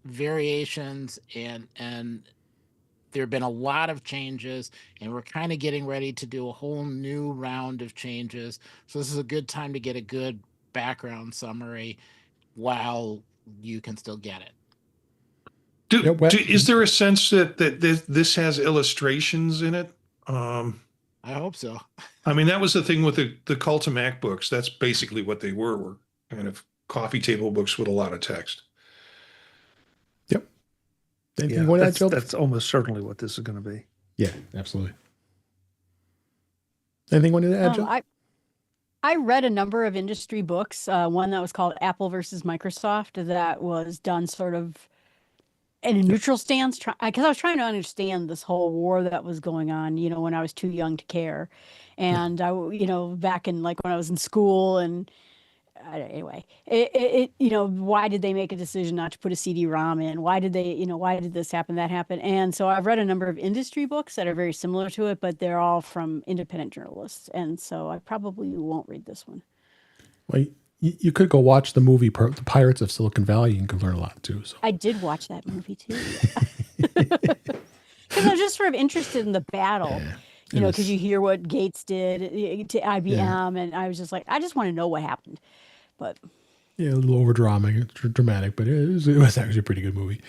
variations, and there have been a lot of changes, and we're kind of getting ready to do a whole new round of changes. So this is a good time to get a good background summary while you can still get it. Is there a sense that this has illustrations in it? I hope so. I mean, that was the thing with the Cult of Mac books. That's basically what they were kind of coffee table books with a lot of text. Yep. Yeah, that's almost certainly what this is going to be. Yeah, absolutely. Anything you wanted to add, Jill? I read a number of industry books. One that was called Apple versus Microsoft that was done sort of in a neutral stance, because I was trying to understand this whole war that was going on, when I was too young to care. And back in like when I was in school, and anyway, why did they make a decision not to put a CD-ROM in? Why did they, why did this happen, that happen? And so I've read a number of industry books that are very similar to it, but they're all from independent journalists. And so I probably won't read this one. Well, you could go watch the movie The Pirates of Silicon Valley and could learn a lot too. So I did watch that movie too. Because I was just sort of interested in the battle, because you hear what Gates did to IBM, and I was just like, I just want to know what happened. But yeah, a little over dramatic, but it was actually a pretty good movie.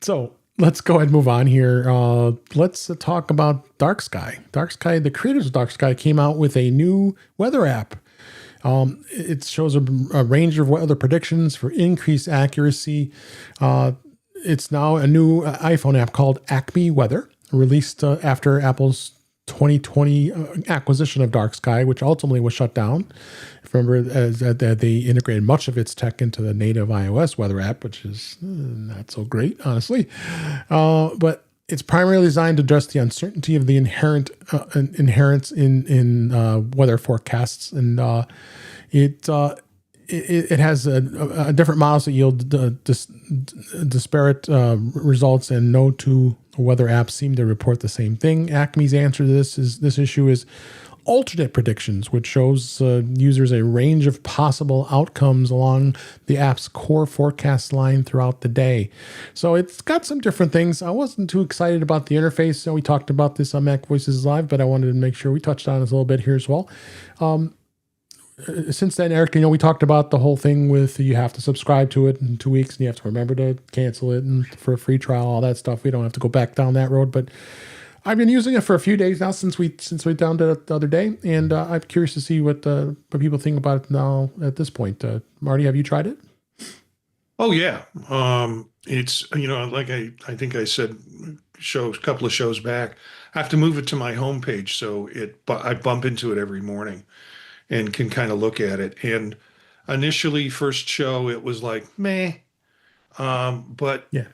So let's go ahead and move on here. Let's talk about Dark Sky. Dark Sky, the creators of Dark Sky came out with a new weather app. It shows a range of weather predictions for increased accuracy. It's now a new iPhone app called Acme Weather, released after Apple's 2020 acquisition of Dark Sky, which ultimately was shut down. Remember, as they integrated much of its tech into the native iOS weather app, which is not so great, honestly. But it's primarily designed to address the uncertainty of the inherence in weather forecasts, and it has a different models that yield disparate results, and no two weather apps seem to report the same thing. Acme's answer to this issue is alternate predictions, which shows users a range of possible outcomes along the app's core forecast line throughout the day. So it's got some different things. I wasn't too excited about the interface. So we talked about this on Mac Voices Live, but I wanted to make sure we touched on this a little bit here as well. Since then, Eric, we talked about the whole thing with you have to subscribe to it in 2 weeks and you have to remember to cancel it and for a free trial, all that stuff. We don't have to go back down that road, but I've been using it for a few days now since we downloaded it the other day, and I'm curious to see what people think about it now at this point. Marty, have you tried it? Oh yeah, it's like I think I said a couple of shows back. I have to move it to my homepage, so I bump into it every morning, and can kind of look at it. And initially, first show, it was like meh, but yeah.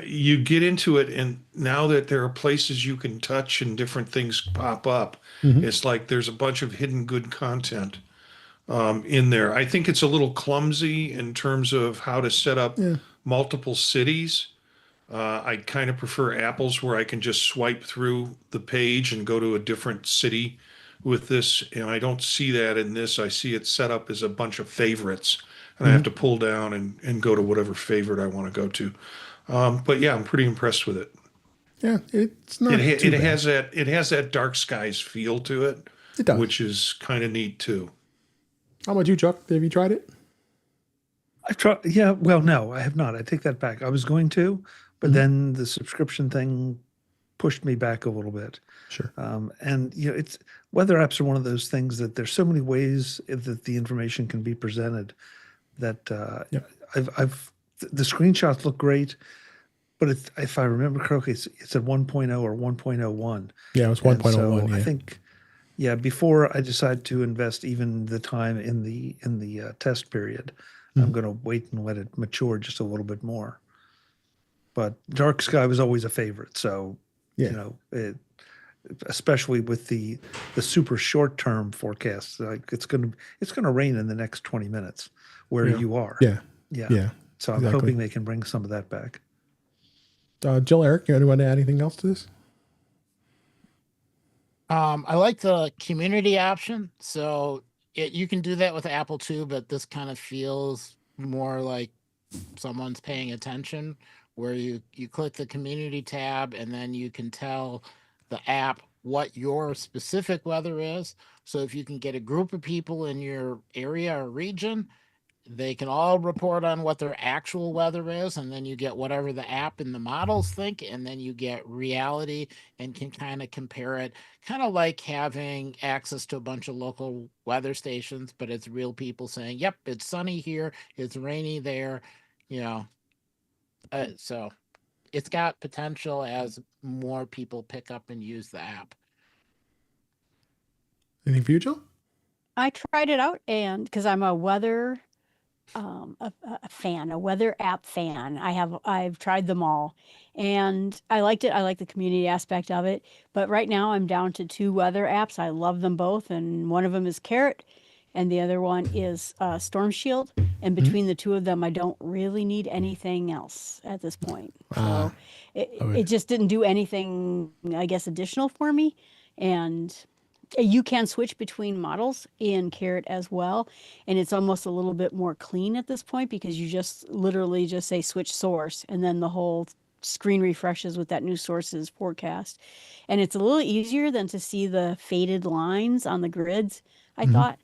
You get into it, and now that there are places you can touch and different things pop up, it's like there's a bunch of hidden good content in there. I think it's a little clumsy in terms of how to set up multiple cities. I kind of prefer Apple's where I can just swipe through the page and go to a different city with this, and I don't see that in this. I see it set up as a bunch of favorites, and I have to pull down and go to whatever favorite I want to go to. But yeah, I'm pretty impressed with it. Yeah, it's not. It has that Dark Skies feel to it. It does, which is kind of neat too. How about you, Chuck? Have you tried it? I've tried. Yeah, well, no, I have not. I take that back. I was going to, but then the subscription thing pushed me back a little bit. Sure. And it's weather apps are one of those things that there's so many ways that the information can be presented that the screenshots look great, but if I remember correctly, it's at 1.0 or 1.01. Yeah, it was 1.01. So I think, before I decide to invest even the time in the test period, I'm going to wait and let it mature just a little bit more. But Dark Sky was always a favorite, so especially with the super short term forecasts, like it's gonna rain in the next 20 minutes where you are. Yeah. So I'm hoping they can bring some of that back. Jill, Eric, you want to add anything else to this? I like the community option. So you can do that with Apple too, but this kind of feels more like someone's paying attention. where you click the community tab and then you can tell the app what your specific weather is. So if you can get a group of people in your area or region, they can all report on what their actual weather is, and then you get whatever the app and the models think, and then you get reality and can kind of compare it, kind of like having access to a bunch of local weather stations, but it's real people saying, yep, it's sunny here, it's rainy there, you know. So it's got potential as more people pick up and use the app. Anything for you, Jill? I tried it out, and because I'm a weather a fan, a weather app fan. I've tried them all, and I liked it. I like the community aspect of it. But right now I'm down to 2 weather apps. I love them both, and one of them is Carrot, and the other one is Storm Shield. And between the 2 of them, I don't really need anything else at this point. So it just didn't do anything, I guess, additional for me. And you can switch between models in Carrot as well, and it's almost a little bit more clean at this point because you just literally just say switch source, and then the whole screen refreshes with that new source's forecast. And it's a little easier than to see the faded lines on the grids, I thought.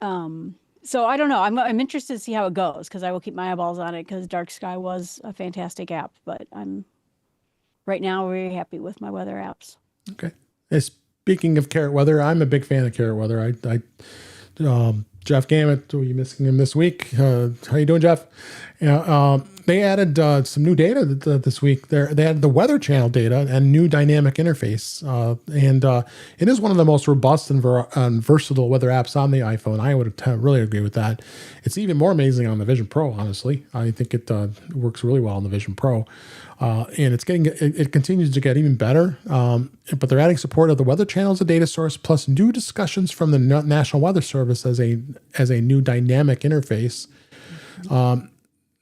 So I don't know. I'm interested to see how it goes, because I will keep my eyeballs on it, because Dark Sky was a fantastic app, but I'm right now very happy with my weather apps. Okay. Speaking of Carrot Weather, I'm a big fan of Carrot Weather. Jeff Gamet, you missing him this week? How you doing, Jeff? Yeah, they added some new data this week. They added the Weather Channel data and new dynamic interface, and it is one of the most robust and versatile weather apps on the iPhone. I would really agree with that. It's even more amazing on the Vision Pro. Honestly, I think it works really well on the Vision Pro, and it continues to get even better. But they're adding support of the Weather Channel as a data source, plus new discussions from the National Weather Service as a new dynamic interface.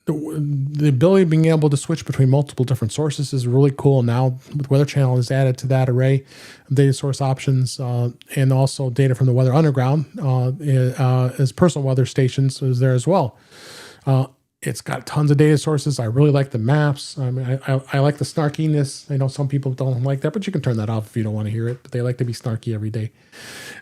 The ability of being able to switch between multiple different sources is really cool. Now, with Weather Channel is added to that array of data source options, and also data from the Weather Underground as personal weather stations is there as well. It's got tons of data sources. I really like the maps. I mean, I like the snarkiness. I know some people don't like that, but you can turn that off if you don't want to hear it. But they like to be snarky every day.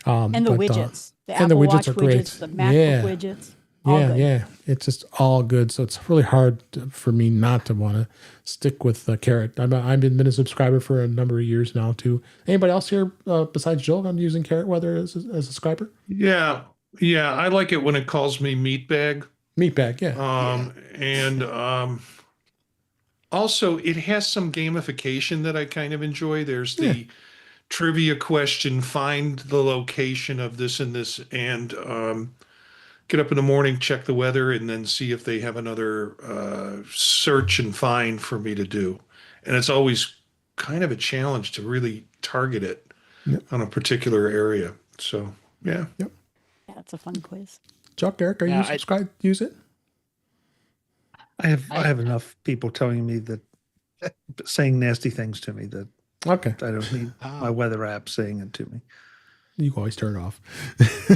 And the widgets. The Apple Watch widgets, the MacBook widgets. Yeah. It's just all good. So it's really hard for me not to want to stick with Carrot. I've been a subscriber for a number of years now too. Anybody else here besides Jill on using Carrot Weather as a subscriber? Yeah. I like it when it calls me meatbag. Meatbag, yeah. And also it has some gamification that I kind of enjoy. There's the trivia question, find the location of this and this, and get up in the morning, check the weather, and then see if they have another search and find for me to do. And it's always kind of a challenge to really target it on a particular area. So, yeah. Yeah, it's a fun quiz. Chuck, Eric, are you subscribed? Use it? I have enough people telling me that, saying nasty things to me, that I don't need my weather app saying it to me. You can always turn it off.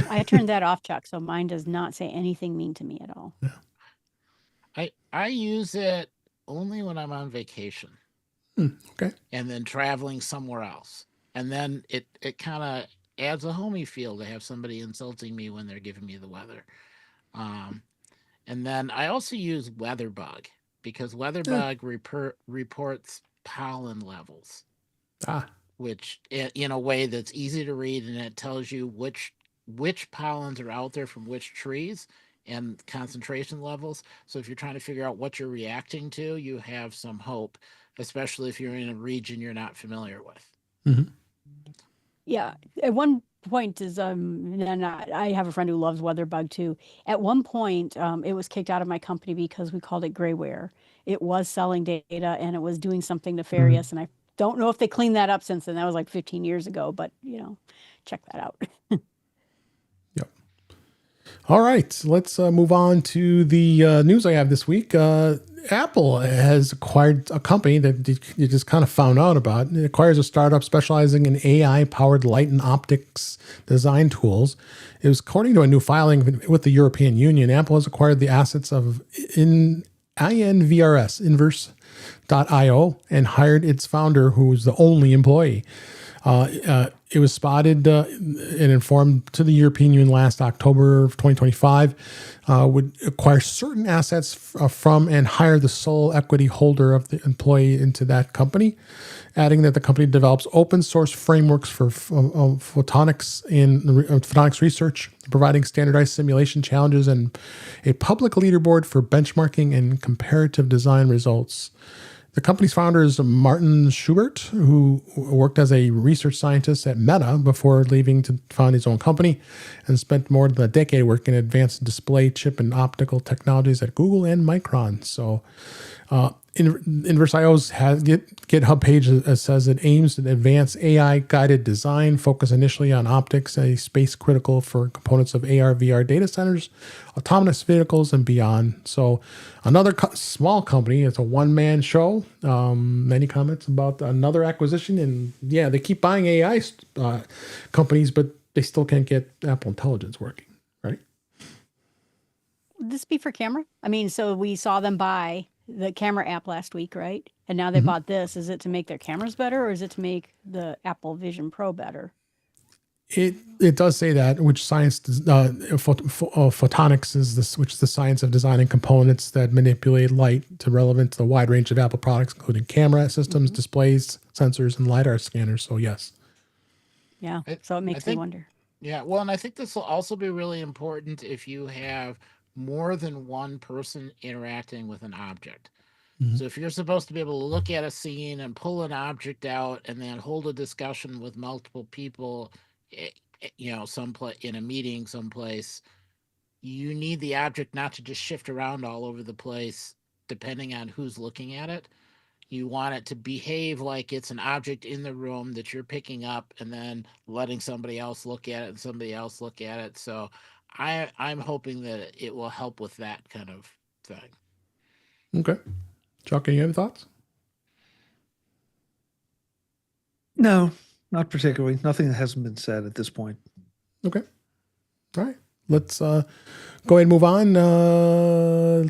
I turned that off, Chuck, so mine does not say anything mean to me at all. Yeah. I use it only when I'm on vacation. Okay. And then traveling somewhere else. And then it kind of adds a homey feel to have somebody insulting me when they're giving me the weather. And then I also use WeatherBug, because WeatherBug reports pollen levels. Which in a way that's easy to read, and it tells you which pollens are out there from which trees and concentration levels. So if you're trying to figure out what you're reacting to, you have some hope, especially if you're in a region you're not familiar with. Mm-hmm. Yeah. At one point and I have a friend who loves WeatherBug too. At one point, it was kicked out of my company because we called it grayware. It was selling data and it was doing something nefarious, and I don't know if they cleaned that up since then. That was like 15 years ago, but check that out. Yep. All right, let's move on to the news I have this week. Apple has acquired a company that you just kind of found out about. It acquires a startup specializing in AI-powered light and optics design tools. It was according to a new filing with the European Union. Apple has acquired the assets of INVRS, Inverse Ginsburg.io and hired its founder, who was the only employee. It was spotted and informed to the European Union last October of 2025, would acquire certain assets from and hire the sole equity holder of the employee into that company, adding that the company develops open source frameworks for photonics and photonics research, providing standardized simulation challenges and a public leaderboard for benchmarking and comparative design results. The company's founder is Martin Schubert, who worked as a research scientist at Meta before leaving to found his own company, and spent more than a decade working in advanced display, chip, and optical technologies at Google and Micron. So, Inverse.io's GitHub page says it aims to advance AI-guided design, focus initially on optics, a space critical for components of AR, VR data centers, autonomous vehicles, and beyond. So another small company. It's a one-man show. Many comments about another acquisition. And yeah, they keep buying AI companies, but they still can't get Apple Intelligence working, right? Would this be for camera? I mean, so we saw them buy the camera app last week, right? And now they bought this. Is it to make their cameras better, or is it to make the Apple Vision Pro better? It does say that, which science photonics is this, which is the science of designing components that manipulate light to relevant to the wide range of Apple products, including camera systems, displays, sensors, and LiDAR scanners. So yes. Yeah. So it makes me wonder. Yeah. Well, and I think this will also be really important if you have more than one person interacting with an object. So if you're supposed to be able to look at a scene and pull an object out and then hold a discussion with multiple people, someplace in a meeting someplace, you need the object not to just shift around all over the place depending on who's looking at it. You want it to behave like it's an object in the room that you're picking up and then letting somebody else look at it and somebody else look at it. So I'm hoping that it will help with that kind of thing. Okay. Chuck, any other thoughts? No, not particularly. Nothing that hasn't been said at this point. Okay. All right. Let's go ahead and move on.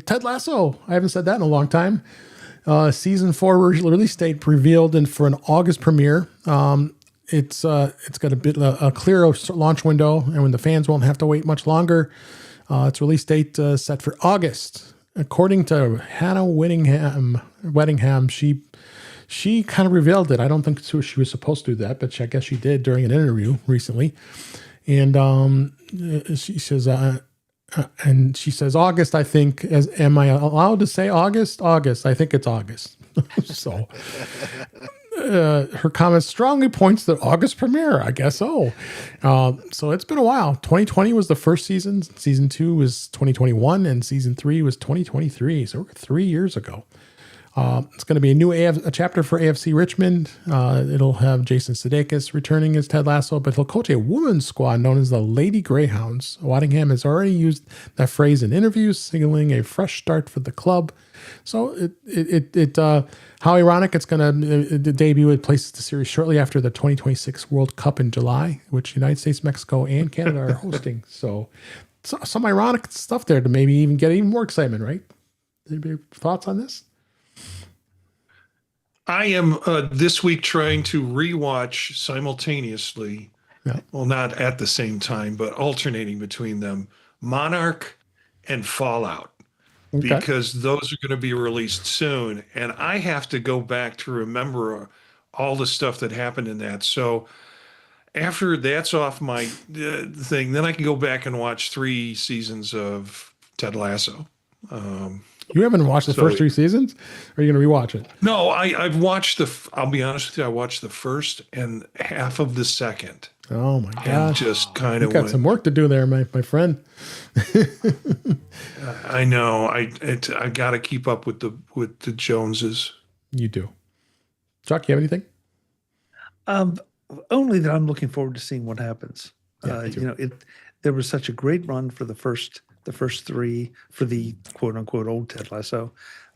Ted Lasso. I haven't said that in a long time. Season 4 release date revealed and for an August premiere. It's got a clear launch window, and when the fans won't have to wait much longer. Its release date set for August. According to Hannah Weddingham, she kind of revealed it. I don't think she was supposed to do that, but I guess she did during an interview recently. And she says, August, I think. Am I allowed to say August? August. I think it's August. So her comment strongly points to August premiere. I guess so. So it's been a while. 2020 was the first season. Season 2 was 2021, and season 3 was 2023. So we're 3 years ago. It's going to be a chapter for AFC Richmond. It'll have Jason Sudeikis returning as Ted Lasso, but he'll coach a women's squad known as the Lady Greyhounds. Waddingham has already used that phrase in interviews, signaling a fresh start for the club. So how ironic, it's going to debut. It places the series shortly after the 2026 World Cup in July, which United States, Mexico, and Canada are hosting. So some ironic stuff there to maybe even get even more excitement, right? Any thoughts on this? I am this week trying to rewatch simultaneously, well, not at the same time, but alternating between them, Monarch and Fallout, because those are going to be released soon. And I have to go back to remember all the stuff that happened in that. So after that's off my thing, then I can go back and watch 3 seasons of Ted Lasso. You haven't watched the first 3 seasons? Or are you going to rewatch it? No, I've watched I'll be honest with you, I watched the first and half of the second. Oh my gosh. Just kind of got some work to do there, my friend. I know. I got to keep up with the Joneses. You do. Chuck, you have anything? Only that I'm looking forward to seeing what happens. Yeah, there was such a great run for the first 3 for the quote unquote old Ted Lasso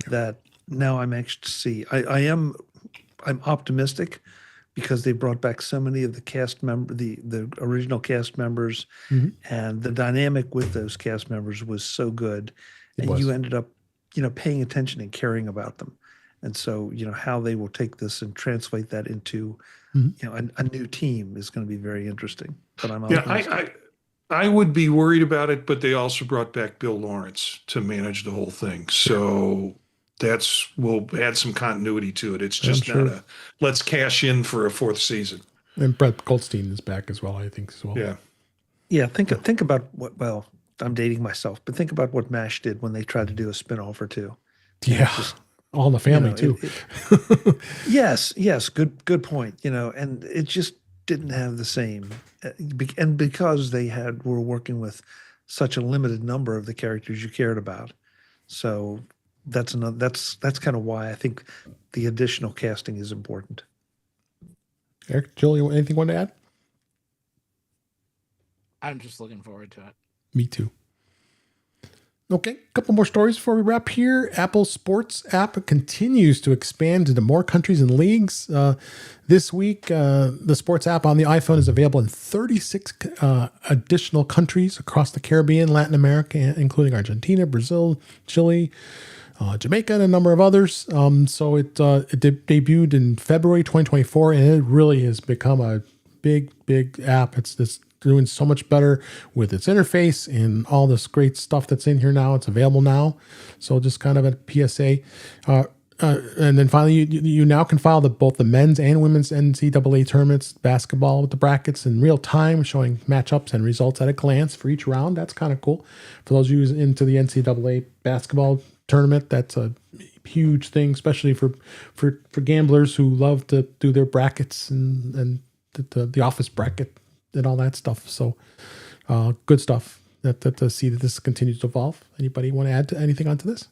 that now I'm anxious to see. I'm optimistic because they brought back so many of the cast the original cast members, and the dynamic with those cast members was so good, and you ended up paying attention and caring about them. And so, how they will take this and translate that into, a new team is going to be very interesting. But I'm optimistic. I would be worried about it, but they also brought back Bill Lawrence to manage the whole thing. So we'll add some continuity to it. It's just not a let's cash in for a fourth season. And Brett Goldstein is back as well, I think, as well. Yeah. Yeah. Think about well, I'm dating myself, but think about what MASH did when they tried to do a spinoff or two. Yeah. All in the family too. Yes. Good point. And it just didn't have the same, and because they were working with such a limited number of the characters you cared about. So that's kind of why I think the additional casting is important. Eric, Julie, anything you want to add? I'm just looking forward to it. Me too. Okay, a couple more stories before we wrap here. Apple Sports app continues to expand into more countries and leagues. This week, the Sports app on the iPhone is available in 36 additional countries across the Caribbean, Latin America, including Argentina, Brazil, Chile, Jamaica, and a number of others. So it debuted in February 2024, and it really has become a big app. It's doing so much better with its interface and all this great stuff that's in here now. It's available now. So just kind of a PSA. And then finally, you now can follow both the men's and women's NCAA tournaments, basketball with the brackets in real time, showing matchups and results at a glance for each round. That's kind of cool. For those of you into the NCAA basketball tournament, that's a huge thing, especially for gamblers who love to do their brackets and the office bracket and all that stuff. So good stuff to see that this continues to evolve. Anybody want to add anything onto this?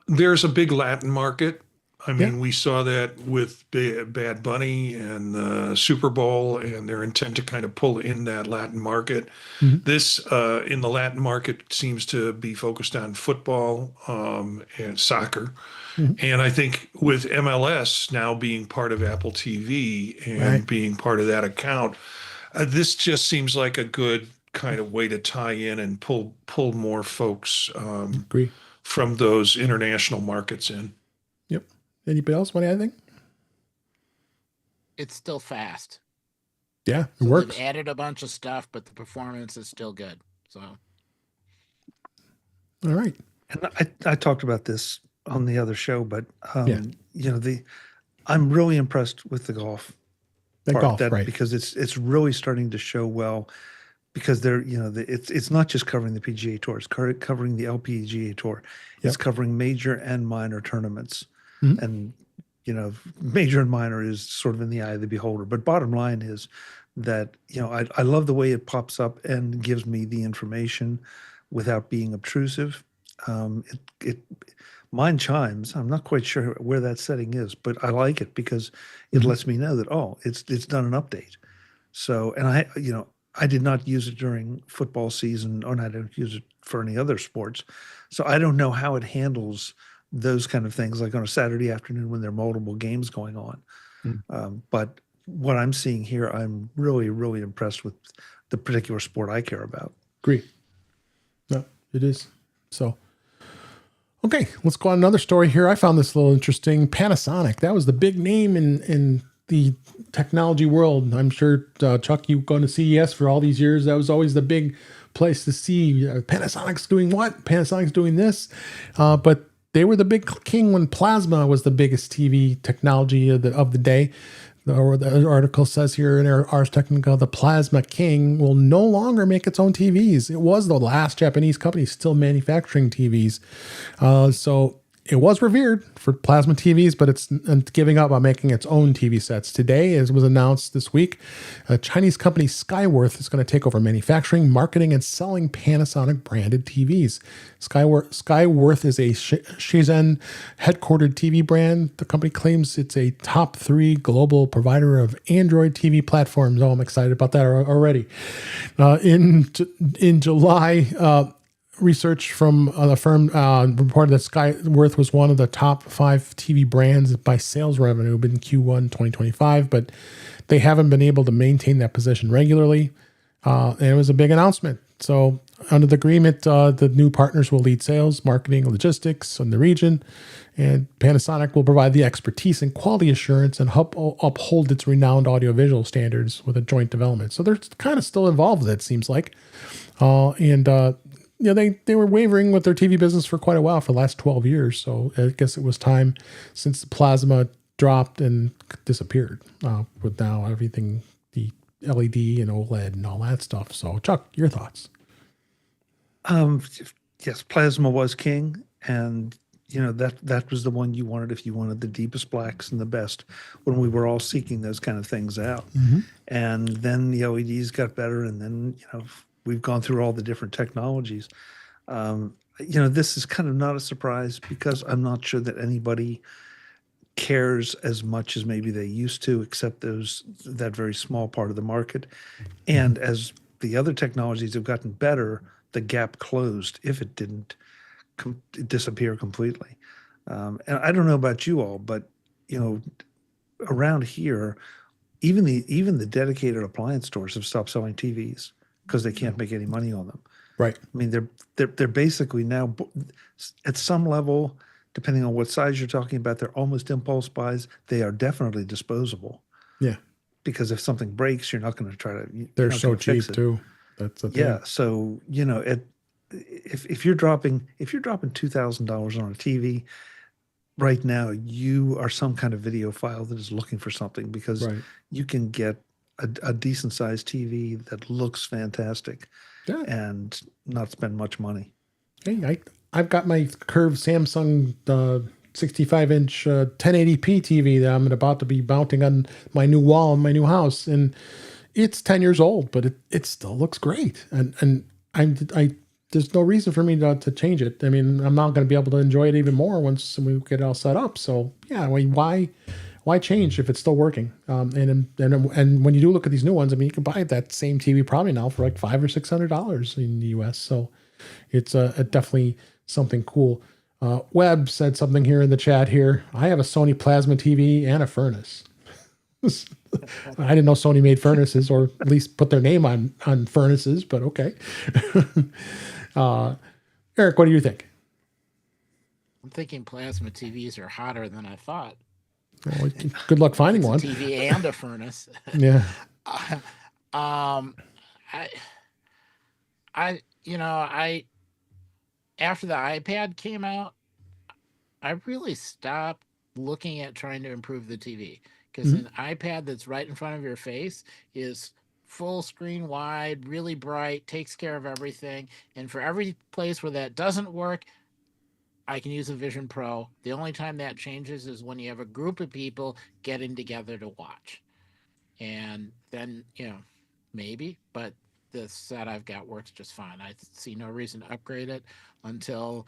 There's a big Latin market. I mean, we saw that with Bad Bunny and the Super Bowl and their intent to kind of pull in that Latin market. Mm-hmm. This in the Latin market seems to be focused on football and soccer. Mm-hmm. And I think with MLS now being part of Apple TV and being part of that account, this just seems like a good kind of way to tie in and pull more folks from those international markets in. Yep. Anybody else want to add anything? It's still fast. Yeah, it works. They've added a bunch of stuff, but the performance is still good. So, all right. And I talked about this on the other show, but I'm really impressed with the golf. Because it's really starting to show well. Because it's not just covering the PGA Tour; it's covering the LPGA Tour. It's covering major and minor tournaments, and major and minor is sort of in the eye of the beholder. But bottom line is that I love the way it pops up and gives me the information without being obtrusive. Mine chimes. I'm not quite sure where that setting is, but I like it because it lets me know that it's done an update. So, and I did not use it during football season, or I don't use it for any other sports. So I don't know how it handles those kind of things, like on a Saturday afternoon when there are multiple games going on. But what I'm seeing here, I'm really, really impressed with the particular sport I care about. Agree. No, it is. So, okay, let's go on another story here. I found this a little interesting. Panasonic, that was the big name in the technology world. I'm sure, Chuck, you going to CES for all these years. That was always the big place to see Panasonic's doing what? Panasonic's doing this. But they were the big king when plasma was the biggest TV technology of the day. Or the article says here in Ars Technica, the Plasma King will no longer make its own TVs. It was the last Japanese company still manufacturing TVs. So it was revered for plasma TVs, but it's giving up on making its own TV sets. Today, as was announced this week, a Chinese company, Skyworth, is going to take over manufacturing, marketing, and selling Panasonic branded TVs. Skyworth is a Shenzhen headquartered TV brand. The company claims it's a top 3 global provider of Android TV platforms. Oh, I'm excited about that already. In July, research from the firm reported that Skyworth was one of the top 5 TV brands by sales revenue in Q1 2025, but they haven't been able to maintain that position regularly. And it was a big announcement. So under the agreement, the new partners will lead sales, marketing, logistics in the region, and Panasonic will provide the expertise and quality assurance and uphold its renowned audiovisual standards with a joint development. So they're kind of still involved, it seems like. They were wavering with their TV business for quite a while, for the last 12 years. So I guess it was time, since the plasma dropped and disappeared, with now everything, the LED and OLED and all that stuff. So Chuck, your thoughts? Yes, plasma was king, and that was the one you wanted if you wanted the deepest blacks and the best, when we were all seeking those kind of things out. And then the LEDs got better, and then we've gone through all the different technologies. This is kind of not a surprise, because I'm not sure that anybody cares as much as maybe they used to, except that very small part of the market. And as the other technologies have gotten better, the gap closed, if it didn't disappear completely. And I don't know about you all, but around here, even the dedicated appliance stores have stopped selling TVs because they can't make any money on them. Right. I mean, they're basically now, at some level, depending on what size you're talking about, they're almost impulse buys. They are definitely disposable. Yeah. Because if something breaks, you're not going to try to. They're so cheap too. That's the thing. Yeah. So if you're dropping $2,000 on a TV right now, you are some kind of videophile that is looking for something, because you can get a decent sized TV that looks fantastic and not spend much money. Hey, I've got my curved Samsung 65-inch 1080p TV that I'm about to be mounting on my new wall in my new house, and it's 10 years old, but it still looks great, and I there's no reason for me to change it. I mean, I'm not going to be able to enjoy it even more once we get it all set up. So yeah, why change if it's still working? And when you do look at these new ones, I mean, you can buy that same TV probably now for like $500 or $600 in the US. So it's definitely something cool. Webb said something here in the chat here. I have a Sony plasma TV and a furnace. I didn't know Sony made furnaces, or at least put their name on furnaces, but okay. Eric, what do you think? I'm thinking plasma TVs are hotter than I thought. Well, good luck finding one. TV and a furnace. Yeah. I after the iPad came out, I really stopped looking at trying to improve the TV, because an iPad that's right in front of your face is full screen wide, really bright, takes care of everything. And for every place where that doesn't work, I can use a Vision Pro. The only time that changes is when you have a group of people getting together to watch. And then, maybe, but the set I've got works just fine. I see no reason to upgrade it until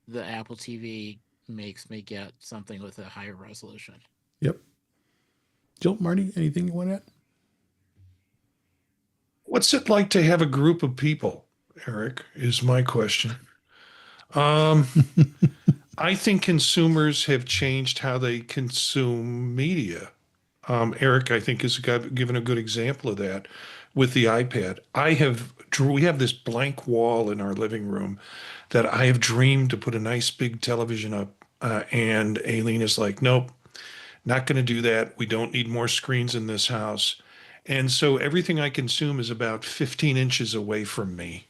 the Apple TV makes me get something with a higher resolution. Yep. Jill, Marty, anything you want to add? What's it like to have a group of people, Eric, is my question. I think consumers have changed how they consume media. Eric, I think, has given a good example of that with the iPad. We have this blank wall in our living room that I have dreamed to put a nice big television up, and Aileen is like, nope, not going to do that. We don't need more screens in this house. And so everything I consume is about 15 inches away from me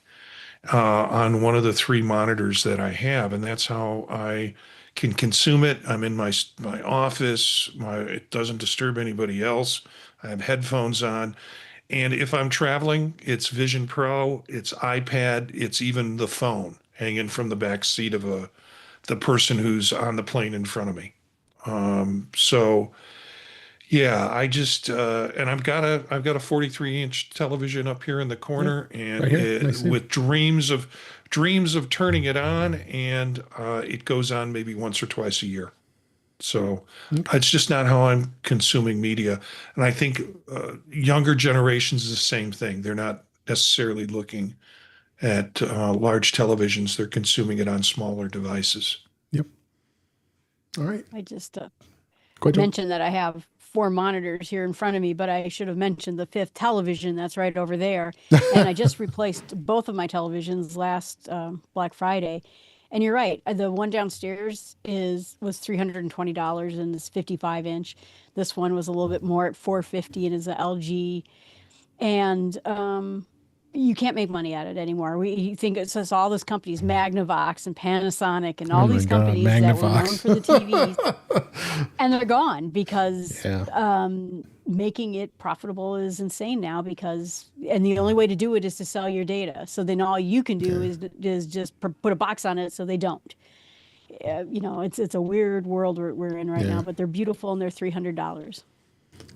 on one of the 3 monitors that I have. And that's how I can consume it. I'm in my office. It doesn't disturb anybody else. I have headphones on. And if I'm traveling, it's Vision Pro, it's iPad, it's even the phone hanging from the back seat of the person who's on the plane in front of me. Yeah, I just and I've got a 43-inch television up here in the corner, and with dreams of turning it on, and it goes on maybe once or twice a year. So it's just not how I'm consuming media. And I think younger generations is the same thing. They're not necessarily looking at large televisions. They're consuming it on smaller devices. Yep. All right. I just mentioned that I have 4 monitors here in front of me, but I should have mentioned the 5th television that's right over there. And I just replaced both of my televisions last Black Friday. And you're right. The one downstairs was $320 and is 55-inch. This one was a little bit more at $450 and is an LG. And you can't make money at it anymore. You think it says all those companies, Magnavox and Panasonic and all these companies that were known for the TVs, and they're gone because making it profitable is insane now and the only way to do it is to sell your data. So then all you can do is just put a box on it so they don't. It's a weird world we're in right now, but they're beautiful and they're $300.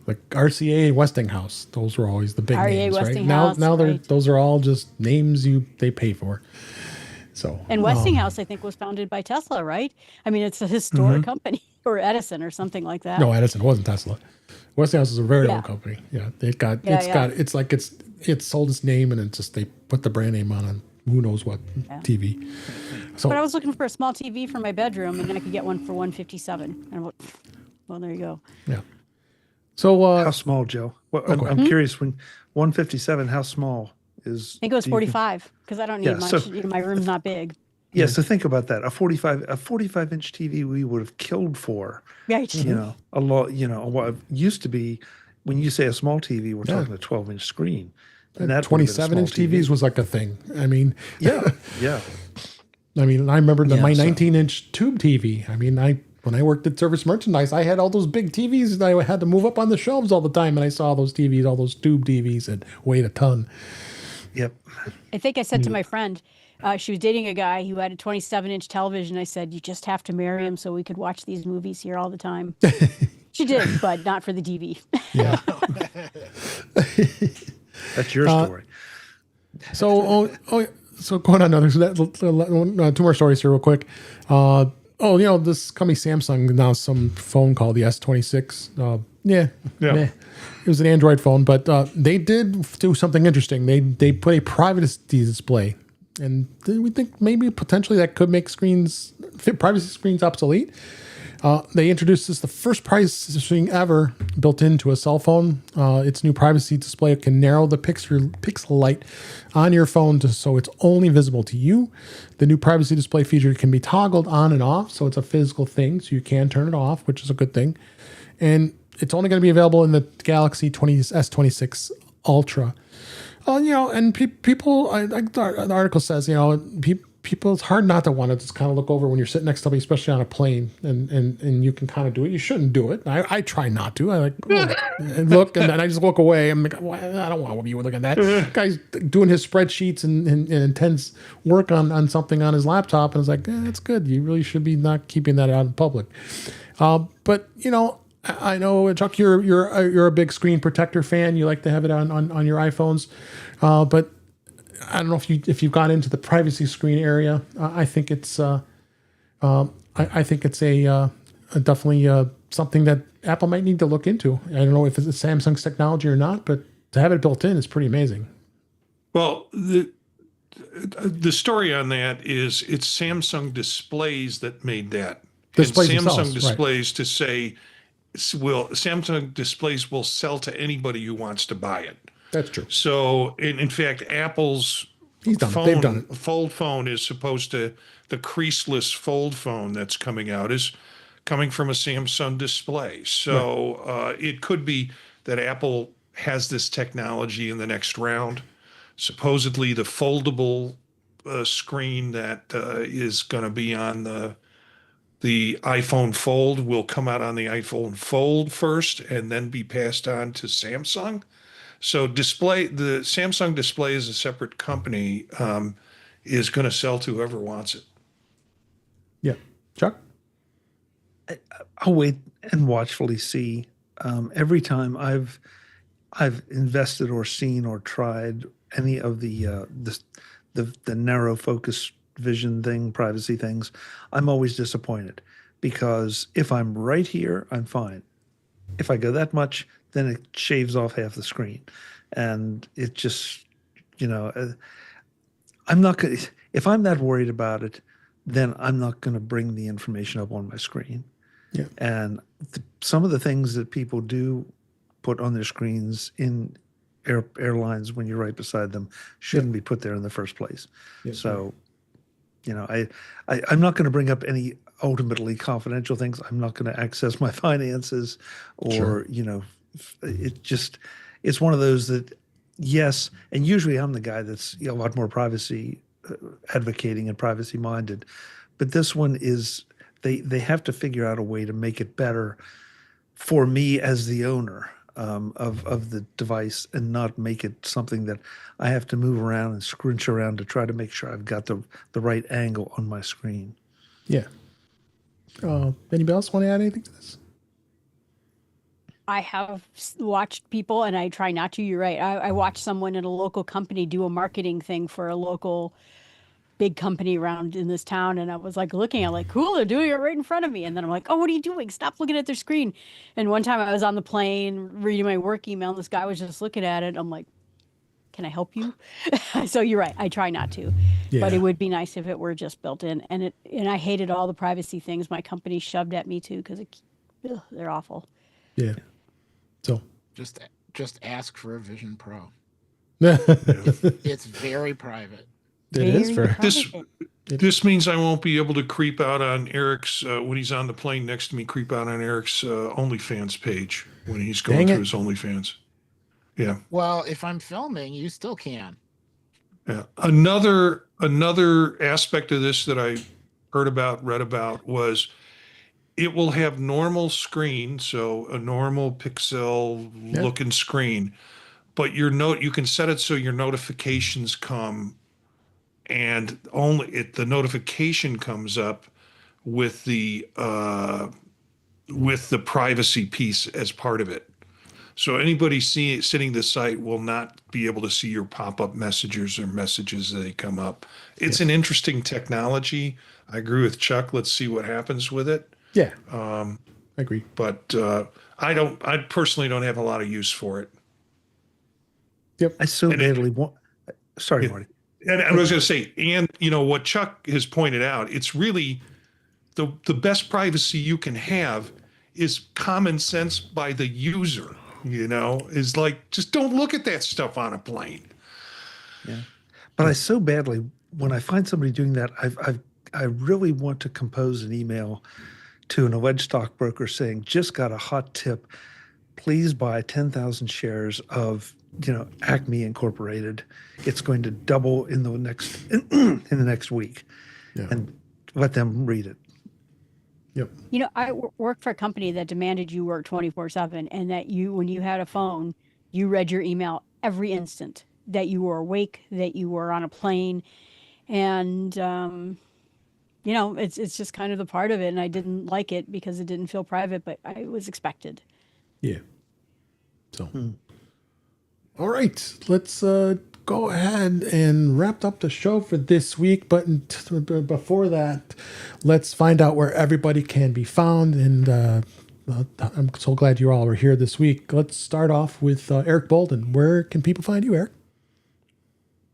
Like RCA and Westinghouse, those were always the big names, Westinghouse, right? Now those are all just names they pay for. So and Westinghouse, I think, was founded by Tesla, right? I mean, it's a historic company, or Edison, or something like that. No, Edison, it wasn't Tesla. Westinghouse is a very old company. Yeah, it sold its name and they put the brand name on who knows what TV. So, but I was looking for a small TV for my bedroom, and then I could get one for $157. And I went, well, there you go. Yeah. So how small, Joe? Well, I'm curious. When 157, how small is? I think it was 45 because I don't need much. So, my room's not big. Yeah, so think about that. A 45-inch TV we would have killed for. Right. A lot. What used to be when you say a small TV, we're talking a 12-inch screen. And that 27-inch TVs was like a thing. I mean, yeah. I mean, I remember my 19-inch tube TV. I mean, when I worked at Service Merchandise, I had all those big TVs that I had to move up on the shelves all the time. And I saw those TVs, all those tube TVs that weighed a ton. Yep. I think I said to my friend, she was dating a guy who had a 27-inch television. I said, you just have to marry him so we could watch these movies here all the time. She did, but not for the TV. Yeah. That's your story. So going on, there's 2 more stories here real quick. This company Samsung announced some phone called the S26. It was an Android phone, but they did do something interesting. They put a privacy display, and we think maybe potentially that could make privacy screens obsolete. They introduced the first privacy screen ever built into a cell phone. Its new privacy display can narrow the pixel light on your phone so it's only visible to you. The new privacy display feature can be toggled on and off, so it's a physical thing, so you can turn it off, which is a good thing. And it's only going to be available in the Galaxy S26 Ultra. And people, the article says, people, it's hard not to want to just kind of look over when you're sitting next to somebody, especially on a plane, and you can kind of do it. You shouldn't do it. I try not to. I and look, and then I just walk away. I'm like, well, I don't want to be looking at that. Guy's doing his spreadsheets and intense work on something on his laptop, and it's like, that's good. You really should be not keeping that out in public. But I know, Chuck, you're a big screen protector fan. You like to have it on your iPhones, but I don't know if you've got into the privacy screen area. I think it's definitely something that Apple might need to look into. I don't know if it's Samsung's technology or not, but to have it built in is pretty amazing. Well, the story on that is it's Samsung Displays that made that. Displays and Samsung themselves, Displays to say, Samsung Displays will sell to anybody who wants to buy it. That's true. So, in fact, Apple's they've done it. fold phone is supposed to, the creaseless fold phone that's coming out is coming from a Samsung display. So it could be that Apple has this technology in the next round. Supposedly the foldable screen that is going to be on the iPhone Fold will come out on the iPhone Fold first and then be passed on to Samsung. So the Samsung Display is a separate company, is going to sell to whoever wants it. Yeah. Chuck? I'll wait and watchfully see. Every time I've invested or seen or tried any of the narrow focus vision thing, privacy things, I'm always disappointed because if I'm right here, I'm fine. If I go that much, then it shaves off half the screen. And it just, I'm not going to, if I'm that worried about it, then I'm not going to bring the information up on my screen. Yeah. And some of the things that people do put on their screens in airlines when you're right beside them shouldn't be put there in the first place. So, I'm not going to bring up any ultimately confidential things. I'm not going to access my finances or, it's one of those that, yes. And usually I'm the guy that's a lot more privacy advocating and privacy minded, but this one is, they have to figure out a way to make it better for me as the owner of the device, and not make it something that I have to move around and scrunch around to try to make sure I've got the right angle on my screen. Yeah. Anybody else want to add anything to this? I have watched people, and I try not to. You're right. I watched someone in a local company do a marketing thing for a local big company around in this town, and I was like looking at like, cool, they're doing it right in front of me, and then I'm like, oh, what are you doing? Stop looking at their screen. And one time I was on the plane reading my work email, and this guy was just looking at it. I'm like, can I help you? So you're right, I try not to, but it would be nice if it were just built in. And I hated all the privacy things my company shoved at me too, because they're awful. So just ask for a Vision Pro. It's very private. This means I won't be able to creep out on Eric's when he's on the plane next to me. Creep out on Eric's OnlyFans page when he's going through his OnlyFans. Yeah. Well, if I'm filming, you still can. Yeah. Another aspect of this that I read about was it will have normal screen, so a normal pixel looking screen, but you can set it so your notifications come. And the notification comes up with the privacy piece as part of it. So anybody sitting the site will not be able to see your pop-up messages or messages as they come up. It's an interesting technology. I agree with Chuck. Let's see what happens with it. Yeah, I agree. But I personally don't have a lot of use for it. Yep. I so badly want. Sorry, Marty. And I was going to say, and what Chuck has pointed out, it's really the best privacy you can have is common sense by the user. Is like, just don't look at that stuff on a plane. Yeah, but I so badly, when I find somebody doing that, I really want to compose an email to an alleged stockbroker saying, just got a hot tip, please buy 10,000 shares of Acme Incorporated. It's going to double in the next week, and let them read it. Yep. I worked for a company that demanded you work 24/7, and that when you had a phone, you read your email every instant, that you were awake, that you were on a plane, and it's just kind of the part of it. And I didn't like it because it didn't feel private, but I was expected. Yeah. So. All right, let's go ahead and wrap up the show for this week. But before that, let's find out where everybody can be found. And I'm so glad you all were here this week. Let's start off with Eric Bolden. Where can people find you, Eric?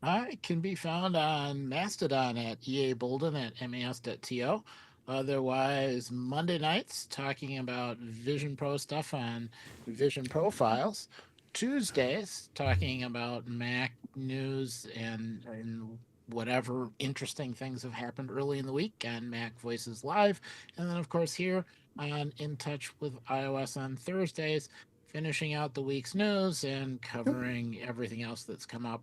I can be found on Mastodon at eabolden@mas.to. Otherwise, Monday nights talking about Vision Pro stuff on Vision Profiles. Tuesdays talking about Mac news and whatever interesting things have happened early in the week on Mac Voices Live. And then, of course, here on In Touch with iOS on Thursdays, finishing out the week's news and covering everything else that's come up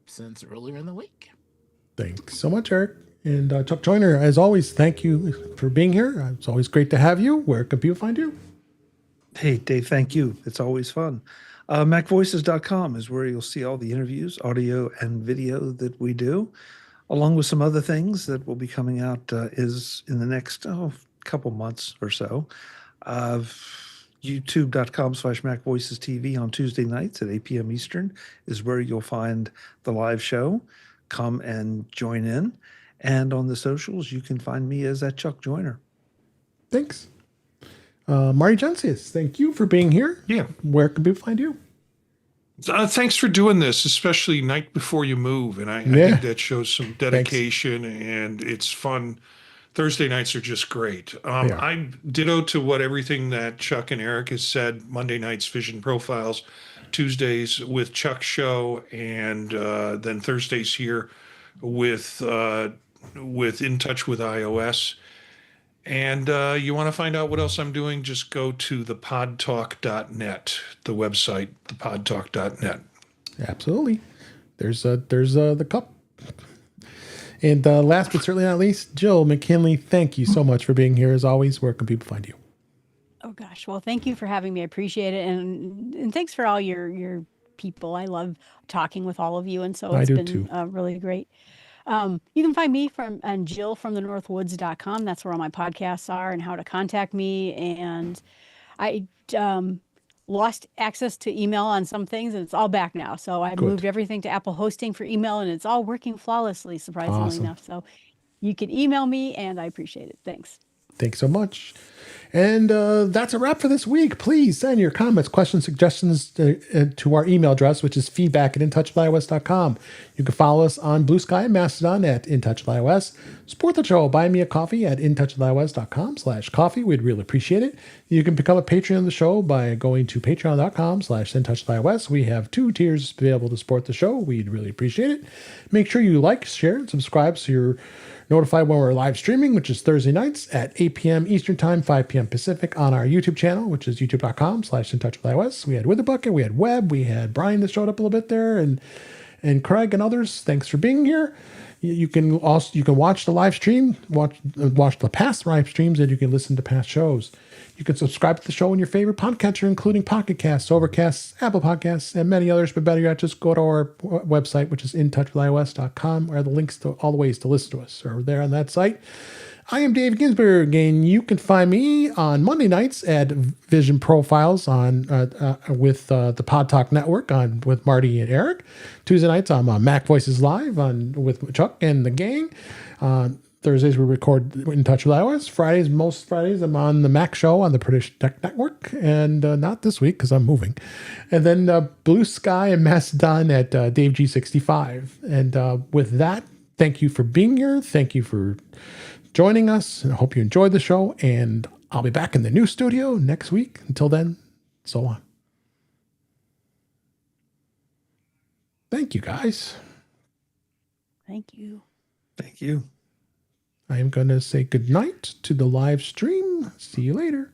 since earlier in the week. Thanks so much, Eric. And Chuck Joyner, as always, thank you for being here. It's always great to have you. Where can people find you? Hey, Dave, thank you. It's always fun. MacVoices.com is where you'll see all the interviews, audio and video that we do, along with some other things that will be coming out is in the next couple months or so. YouTube.com/MacVoicesTV on Tuesday nights at 8 p.m. Eastern is where you'll find the live show. Come and join in. And on the socials, you can find me as at Chuck Joyner. Thanks. Marty Jencius, thank you for being here. Yeah. Where can people find you? Thanks for doing this, especially night before you move. And I think that shows some dedication, and it's fun Thursday nights are just great. They are. I ditto to everything that Chuck and Eric has said. Monday nights, Vision Profiles. Tuesdays with Chuck's show, and then Thursdays here with In Touch with iOS. And you want to find out what else I'm doing, just go to thepodtalk.net, the website, thepodtalk.net. Absolutely. There's the cup. And last but certainly not least, Jill McKinley, thank you so much for being here as always. Where can people find you? Oh gosh, well, thank you for having me. I appreciate it, and thanks for all your people. I love talking with all of you, and so it's been really great. You can find me on Jill from the northwoods.com. That's where all my podcasts are and how to contact me. And I lost access to email on some things, and it's all back now. So I moved everything to Apple hosting for email, and it's all working flawlessly, surprisingly enough. So you can email me, and I appreciate it. Thanks. Thanks so much. And that's a wrap for this week. Please send your comments, questions, suggestions to our email address, which is feedback@intouchwithios.com. You can follow us on Blue Sky and Mastodon at intouchwithios. Support the show. Buy me a coffee at intouchwithios.com/coffee. We'd really appreciate it. You can become a patron of the show by going to patreon.com/intouchwithios. We have 2 tiers to be able to support the show. We'd really appreciate it. Make sure you like, share, and subscribe so you're notified when we're live streaming, which is Thursday nights at 8 p.m. Eastern Time, 5 p.m. Pacific on our YouTube channel, which is youtube.com/intouchwithios. We had Witherbucket, we had Webb, we had Brian that showed up a little bit there, and Craig and others. Thanks for being here. You can watch the live stream, watch the past live streams, and you can listen to past shows. You can subscribe to the show in your favorite podcatcher, including Pocket Casts, Overcast, Apple Podcasts, and many others. But better yet, just go to our website, which is intouchwithios.com, where the links to all the ways to listen to us are there on that site. I am Dave Ginsburg, and you can find me on Monday nights at Vision Profiles with the Pod Talk Network with Marty and Eric. Tuesday nights I'm Mac Voices Live with Chuck and the gang. Thursdays we record In Touch with iOS. Most Fridays I'm on the Mac Show on the British Tech Network, and not this week because I'm moving. And then Blue Sky and Mastodon at Dave G65. And with that, thank you for being here. Thank you for joining us, and I hope you enjoyed the show. And I'll be back in the new studio next week. Until then, so long. Thank you, guys. Thank you. Thank you. I am going to say good night to the live stream. See you later.